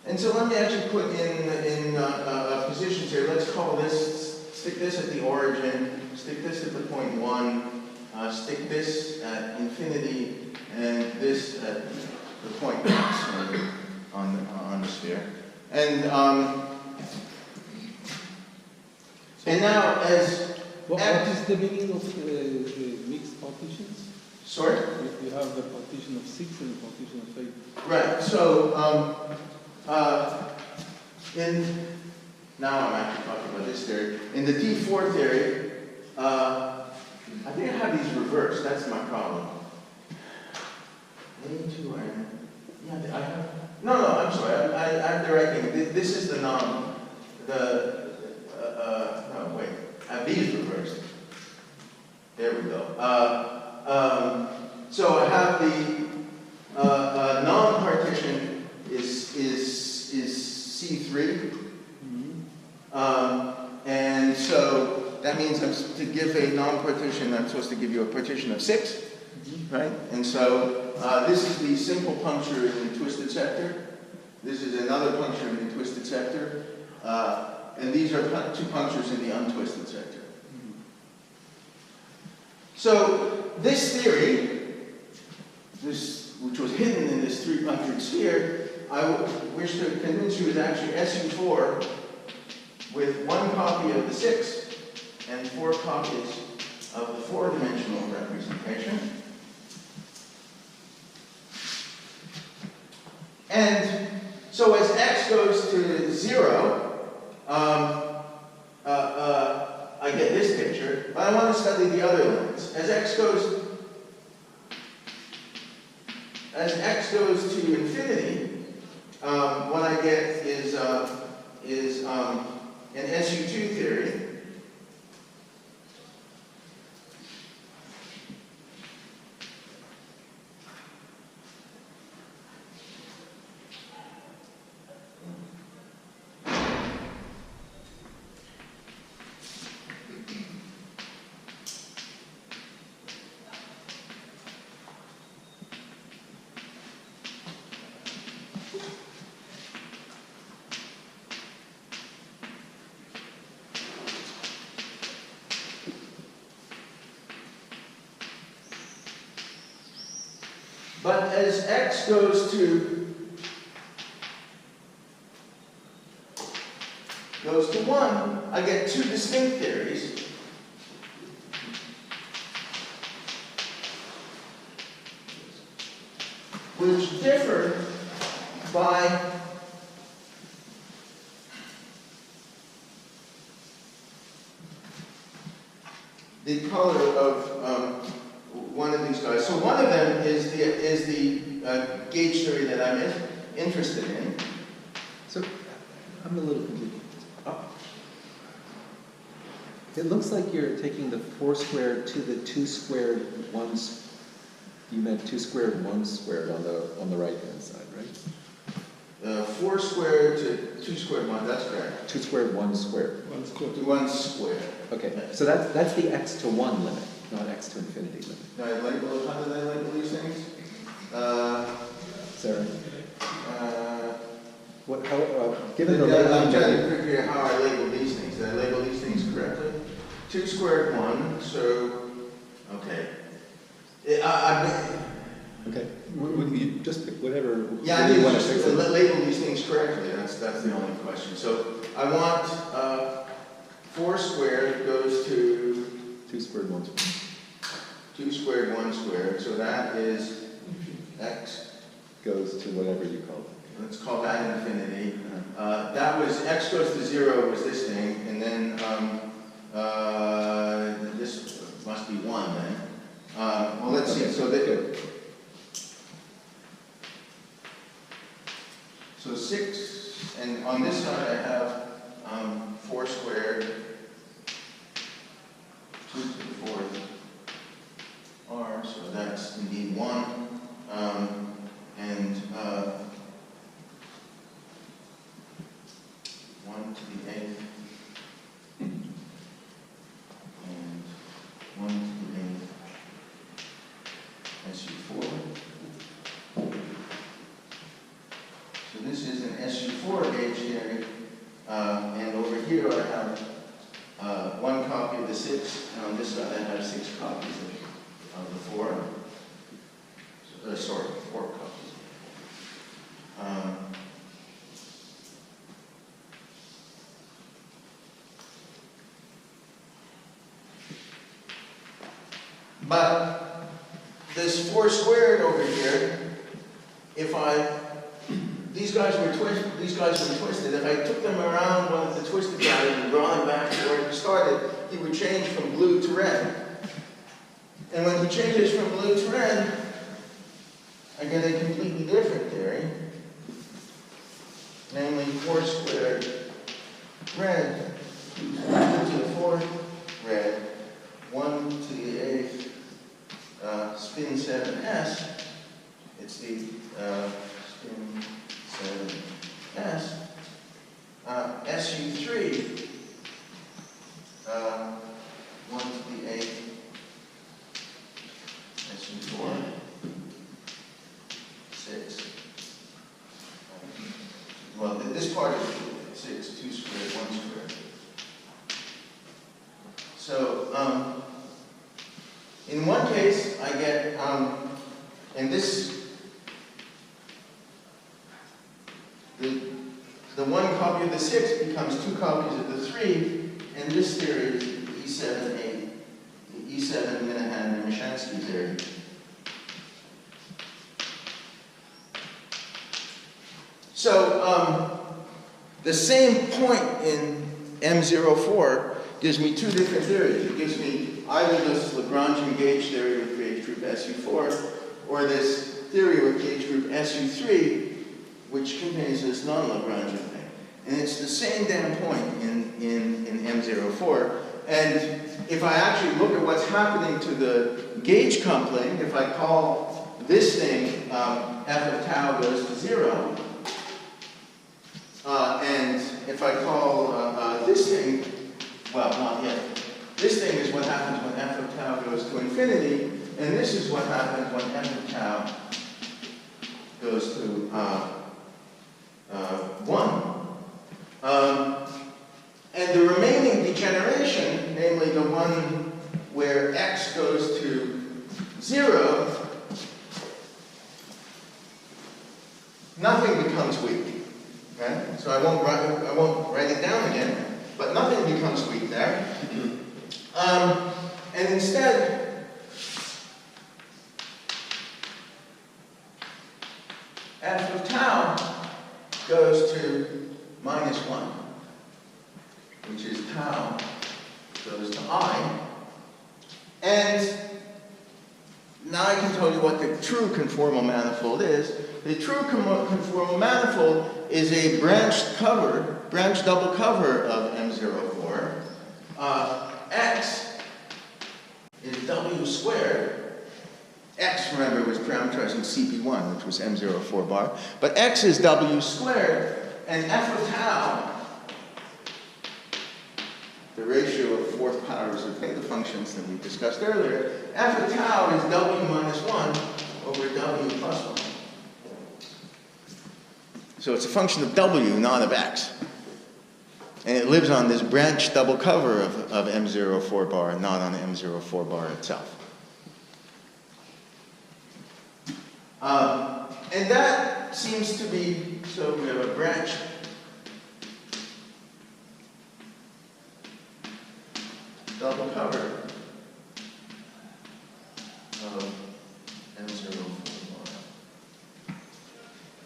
And so let me actually put in positions here. Let's call this, stick this at the origin, stick this at the point 1, stick this at infinity, and this at the point x on the sphere. And now as what is the meaning of mixed partitions? Sorry? If you have the partition of 6 and the partition of 8. Right. So now I'm actually talking about this theory. In the D4 theory, I think I have these reversed. That's my problem. A2N. Yeah, I have. No, I'm sorry. I'm directing. This is the no, wait. I have these reversed. There we go. So I have the non-partition is C3. And so that means to give a non-partition, I'm supposed to give you a partition of 6, right? And so this is the simple puncture in the twisted sector. This is another puncture in the twisted sector. And these are 2 punctures in the untwisted sector. So this theory, which was hidden in this 3-punctured sphere, I wish to convince you is actually SU4 with 1 copy of the 6 and 4 copies of the 4-dimensional representation. And so as x goes to 0, I get this picture, but I want to study the other limits. As x goes to infinity, what I get is an SU2 theory. But as x goes to 1, I get 2 distinct theories. Which differ by the color of one of these guys. So one of them is the gauge theory that I'm interested in. So I'm a little confused. It looks like you're taking the 4 squared to the 2 squared 1. You meant 2 squared 1 squared on the right hand side, right? 4 squared to 2 squared 1, that's correct. 2 squared 1 squared. 1 square. 1 squared. Okay, so that's the x to 1 limit, not x to infinity limit. Now, how did I label these things? Sarah, Uh, given the I'm labeling trying to that figure out how I label these things. Did I label these things correctly? 2 squared 1, so, okay. okay, you just pick whatever Yeah, I you need want to to fix just it. label these things correctly. That's the only question. So I want 4 squared goes to 2 squared 1 squared. 2 squared 1 squared. So that is x. Goes to whatever you call it. Let's call that infinity. That was x goes to 0 was this thing, and then this must be 1 then. Well, let's see. So that. So 6, and on this side I have 4 squared, 2 to the 4th r, so that's indeed 1, and 1 to the 8th, and 1 to the 8th, SU4. So this is an SU4 gauge theory, and over here I have 1 copy of the 6, and on this side I have 6 copies of the 4. Sorry, 4 copies. But this 4 squared over here, these guys were twisted. If I took them around one of the twisted guys and brought him back to where he started, he would change from blue to red. And when he changes from blue to red, I get a completely different theory. Namely 4 squared red, 2 to the 4th red, 1 to the 8th, spin 7s. It's the spin 7s. SU3, 1 to the 8th, SU4, 6. Well, this part is 6, 2 squared, 1 squared. So, in one case, I get, and this, the 1 copy of the 6 becomes 2 copies of the 3, and this theory is the E7 Minahan and Mashansky theory. So, the same point in M04 gives me 2 different theories. It gives me either this Lagrangian gauge theory with gauge group SU4, or this theory with gauge group SU3, which contains this non-Lagrangian thing. And it's the same damn point in M04. And if I actually look at what's happening to the gauge coupling, if I call this thing f of tau goes to 0, and if I call this thing, well, not yet. This thing is what happens when f of tau goes to infinity, and this is what happens when f of tau goes to 1. And the remaining degeneration, namely the one where x goes to 0, nothing becomes weak. Okay? So I won't write it down again, but nothing becomes weak there. And instead, f of tau goes to -1, which is tau goes to I. And now I can tell you what the true conformal manifold is. The true conformal manifold is a branched double cover of M04. x is w squared. X, remember, was parameterizing CP1, which was M04 bar. But x is w squared, and f of tau, the ratio of fourth powers of theta functions that we discussed earlier, f of tau is w minus 1 over w plus 1. So it's a function of w, not of x. And it lives on this branch double cover of M04 bar, not on M04 bar itself. And that seems to be, so we have a branch double cover of M04 bar.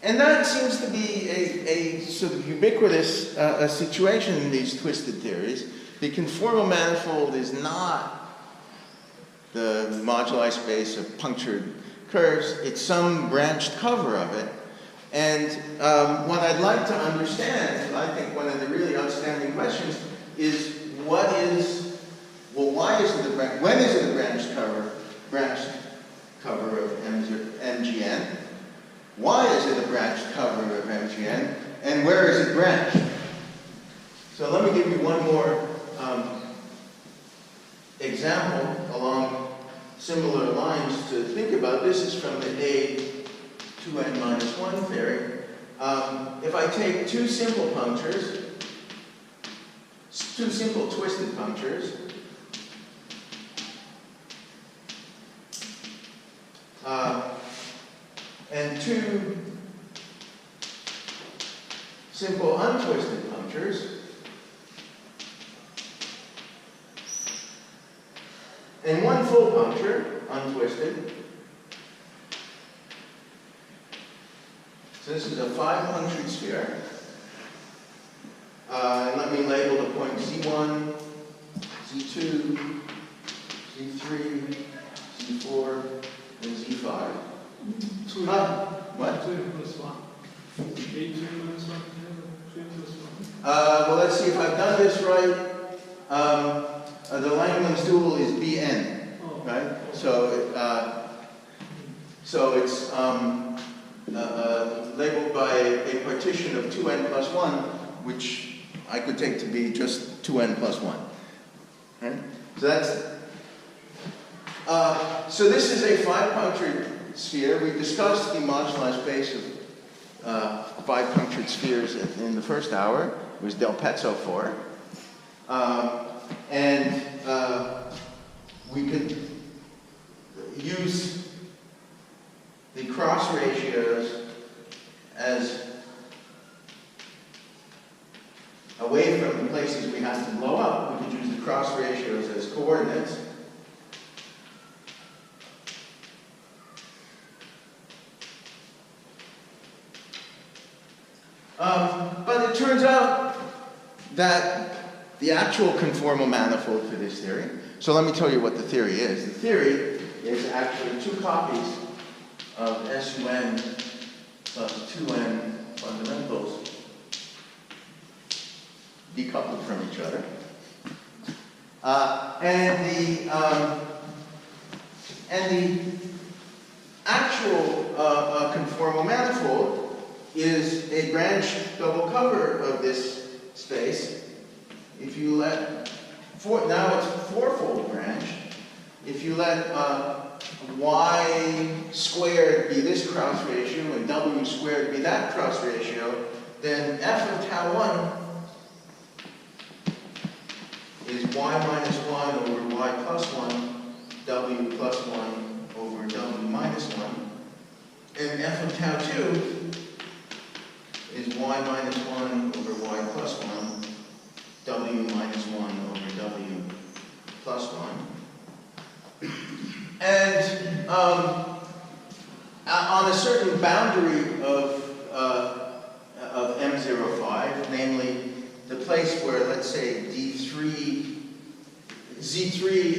And that seems to be a sort of ubiquitous situation in these twisted theories. The conformal manifold is not the moduli space of punctured curves, it's some branched cover of it. And what I'd like to understand, I think one of the really outstanding questions, is what is, well, why is it a branch, when is it a branched cover of MGN? Why is it a branched cover of MGN? And where is it branched? So let me give you one more example along similar lines to think about. This is from the A2n minus 1 theory. If I take two simple punctures, two simple twisted punctures, and two simple untwisted punctures, and one full puncture, untwisted. So this is a 5-punctured sphere. And let me label the point Z1, Z2, Z3, Z4, and Z5. What? 2 plus 1. A2 minus 1, 2 plus 1. Well, let's see if I've done this right. The Langland's dual is Bn, right? So it's labeled by a partition of 2n plus 1, which I could take to be just 2n plus 1. Right? So that's so this is a 5-punctured sphere. We discussed the moduli space of 5-punctured spheres in the first hour. It was Del Pezzo 4. And we could use the cross ratios as away from the places we have to blow up. We could use the cross ratios as coordinates. But it turns out that the actual conformal manifold for this theory, so let me tell you what the theory is. The theory is actually two copies of SUN plus 2n fundamentals decoupled from each other. And the actual conformal manifold is a branch double cover of this space. If you let, now it's a fourfold branch. If you let y squared be this cross ratio and w squared be that cross ratio, then f of tau 1 is y minus 1 over y plus 1, w plus 1 over w minus 1. And f of tau 2 is y minus 1 over y plus 1, w minus 1 over w plus 1. And on a certain boundary of M05, namely the place where, let's say, Z3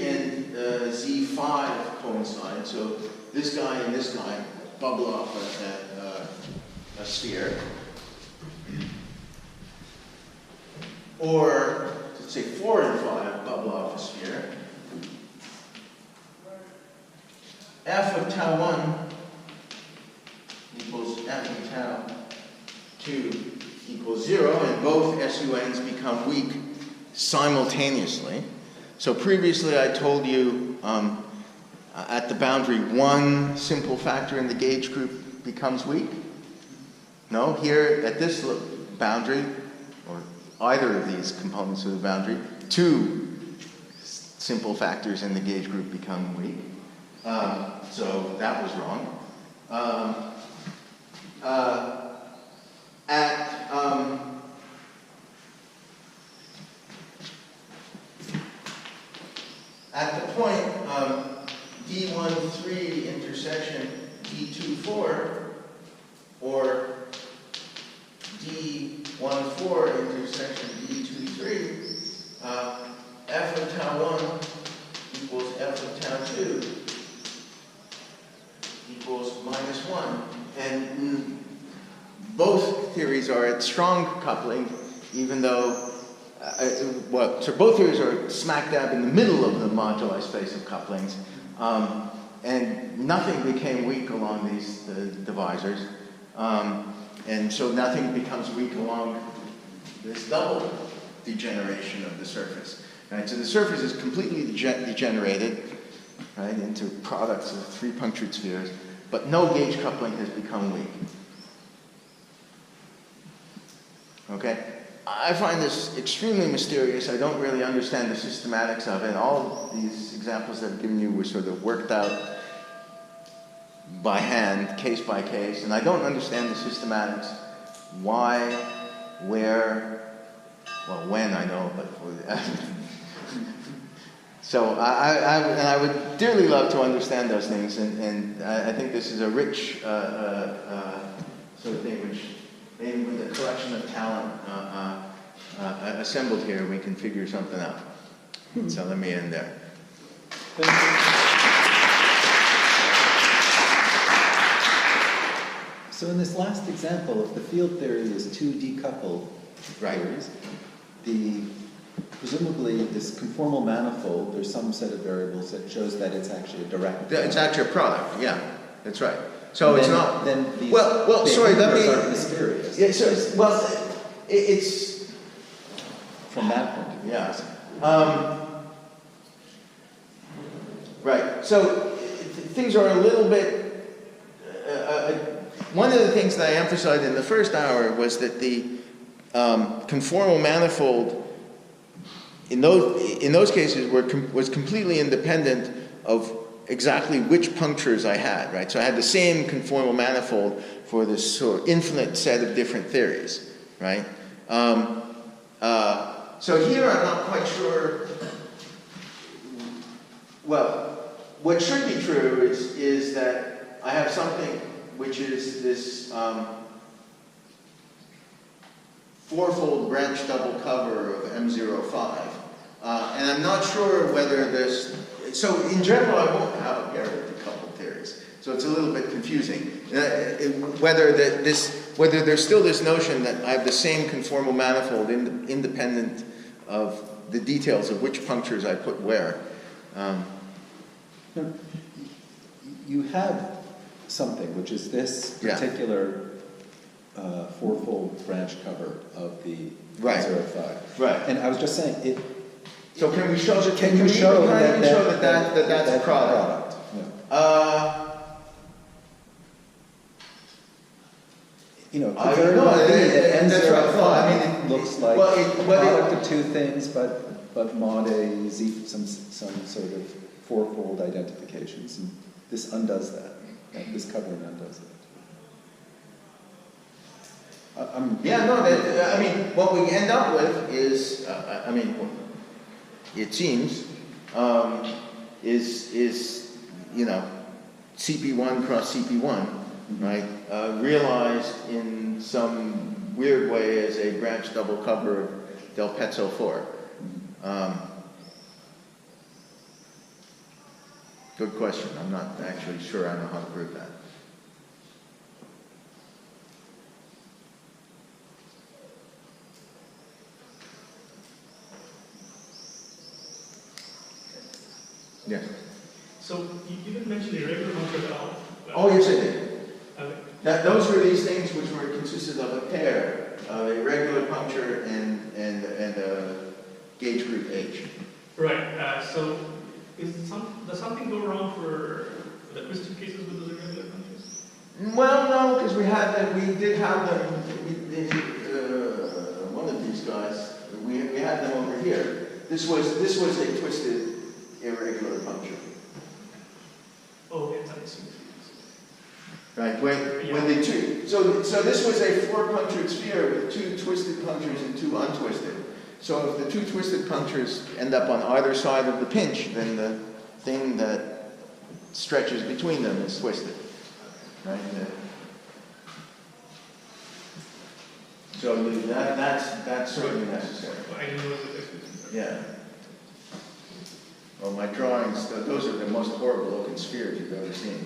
and Z5 coincide, so this guy and this guy bubble off a sphere. Or, to say 4 and 5 bubble off a sphere, f of tau 1 equals f of tau 2 equals 0, and both SUNs become weak simultaneously. So previously I told you at the boundary one simple factor in the gauge group becomes weak. No, here at this boundary, or either of these components of the boundary, 2 simple factors in the gauge group become weak. So that was wrong. At the point D13 intersection D24, or D14 intersection D23, f of tau 1 equals f of tau 2 equals -1. And both theories are at strong coupling, even though, so both theories are smack dab in the middle of the moduli space of couplings, and nothing became weak along these divisors, and so nothing becomes weak along this double degeneration of the surface. Right? So the surface is completely degenerated, right, into products of 3 punctured spheres, but no gauge coupling has become weak. Okay? I find this extremely mysterious. I don't really understand the systematics of it. All these examples that I've given you were sort of worked out by hand, case by case, and I don't understand the systematics. Why, where, well, when I know, but so I would dearly love to understand those things, and I think this is a rich sort of thing, which maybe with a collection of talent assembled here, we can figure something out. So let me end there. Thank you. So in this last example, if the field theory is 2 decoupled theories, presumably this conformal manifold, there's some set of variables that shows that it's actually a direct product. It's actually a product, yeah, that's right. So it's not. Then these sorry, let me. are mysterious. Yeah, so it's from that point of view. yeah. Right. So things are a little bit. One of the things that I emphasized in the first hour was that the conformal manifold in those cases was completely independent of exactly which punctures I had, right? So I had the same conformal manifold for this sort of infinite set of different theories, right? So here I'm not quite sure. Well, what should be true is that I have something which is this fourfold branch double cover of M05. And I'm not sure whether this, so in general I won't have a pair of decoupled theories. So it's a little bit confusing. Whether there's still this notion that I have the same conformal manifold independent of the details of which punctures I put where. You have something, which is this particular fourfold branch cover of the 05. Right. And I was just saying, it. So can we show that? Can you show that that's a product? Yeah. You know, I don't know. N05 That's right. No, I mean, it looks like well, a product of 2 things, but mod a z some sort of fourfold identifications, and this undoes that. This covering undoes it. Yeah, no. I mean, what we end up with is, I mean, it seems, is you know, CP1 cross CP1, right? Realized in some weird way as a branch double cover of Del Pezzo 4. Good question. I'm not actually sure I know how to prove that. Yes. So you didn't mention the irregular puncture at all. Oh, yes, I did. Okay. Those were these things which were consisted of a pair, a regular puncture and a gauge group H. Right. So does something go wrong for the twisted cases with those irregular punctures? Well, no, because we did have them. One of these guys, we had them over here. This was a twisted irregular puncture. Oh, okay, I see. Right, when the two, so this was a 4-punctured sphere with 2 twisted punctures and 2 untwisted. So if the 2 twisted punctures end up on either side of the pinch, then the thing that stretches between them is twisted. Right? So that's certainly necessary. I didn't know what the Yeah. Well, my drawings, those are the most horrible looking spheres you've ever seen.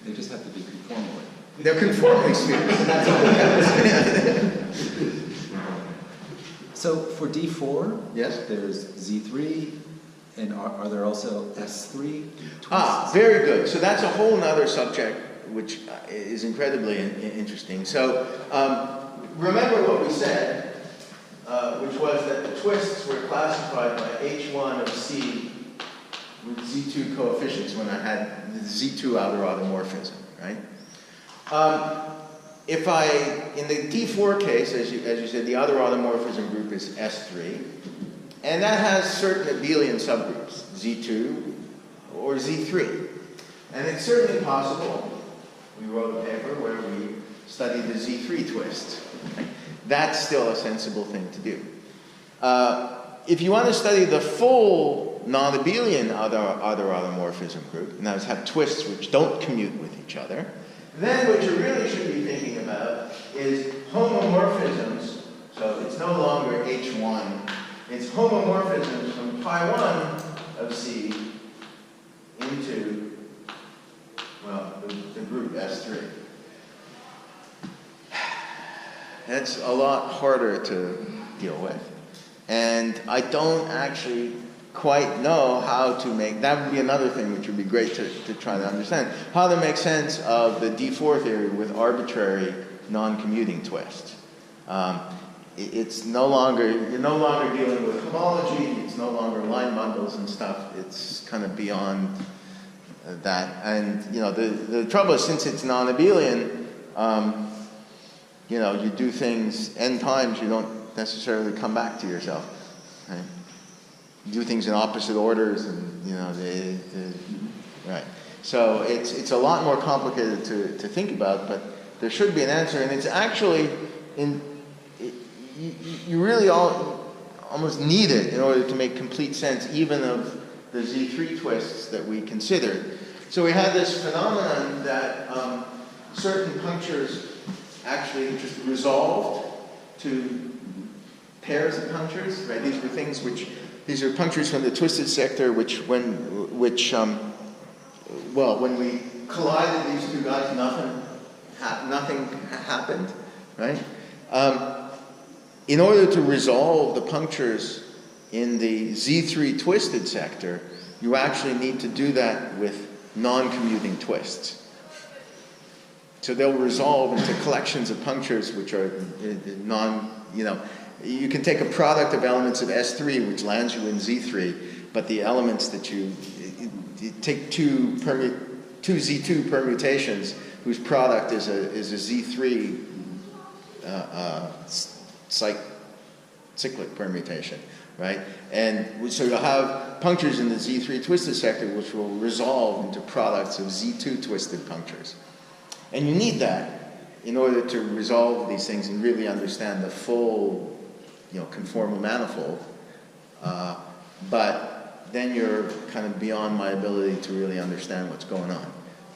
They just have to be conformally. They're conforming spheres. That's all that is. So for D4, Yes? there's Z3, and are there also S3 twists? Very good. So that's a whole nother subject, which is incredibly interesting. So remember what we said, which was that the twists were classified by H1 of C with Z2 coefficients when I had the Z2 outer automorphism, right? If in the D4 case, as you said, the outer automorphism group is S3, and that has certain abelian subgroups, Z2 or Z3. And it's certainly possible, we wrote a paper where we studied the Z3 twist. That's still a sensible thing to do. If you want to study the full non-abelian other automorphism group, and that is have twists which don't commute with each other, then what you really should be thinking about is homomorphisms. So it's no longer H1, it's homomorphisms from pi 1 of C into, well, the group S3. That's a lot harder to deal with. And I don't actually quite know how to make, that would be another thing which would be great to try to understand, how to make sense of the D4 theory with arbitrary non-commuting twists. It's no longer, you're no longer dealing with homology, it's no longer line bundles and stuff, it's kind of beyond that. And, the trouble is, since it's non-abelian, you do things n times, you don't necessarily come back to yourself. Right? You do things in opposite orders, and right. So it's a lot more complicated to think about, but there should be an answer, and it's actually you really almost need it in order to make complete sense, even of the Z3 twists that we considered. So we had this phenomenon that certain punctures actually just resolved to pairs of punctures, right? These are punctures from the twisted sector, when we collided these two guys, nothing happened, right? In order to resolve the punctures in the Z3 twisted sector, you actually need to do that with non-commuting twists. So they'll resolve into collections of punctures which are you can take a product of elements of S3 which lands you in Z3, but the elements that you take two Z2 permutations whose product is a Z3 cyclic permutation, right? And so you'll have punctures in the Z3 twisted sector which will resolve into products of Z2 twisted punctures. And you need that in order to resolve these things and really understand the full, conformal manifold. But then you're kind of beyond my ability to really understand what's going on,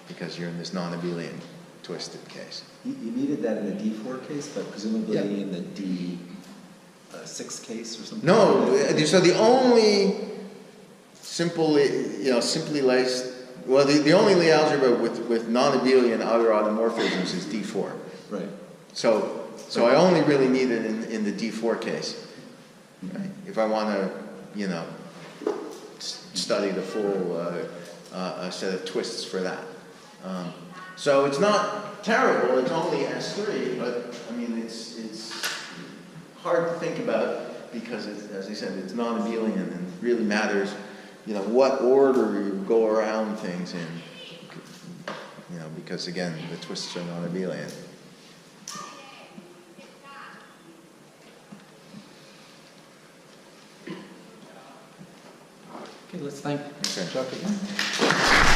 because you're in this non-abelian twisted case. You needed that in a D4 case, but presumably Yeah. in the D6 case or something? No, so the only simply laced, the only Lie algebra with non-abelian outer automorphisms is D4. Right. So I only really need it in the D4 case. Right? If I want to, study the full set of twists for that. So it's not terrible, it's only S3, but I mean, it's hard to think about because, as I said, it's non-abelian and it really matters, what order you go around things in, because again, the twists are non-abelian. Okay, let's thank Okay. Jacques again.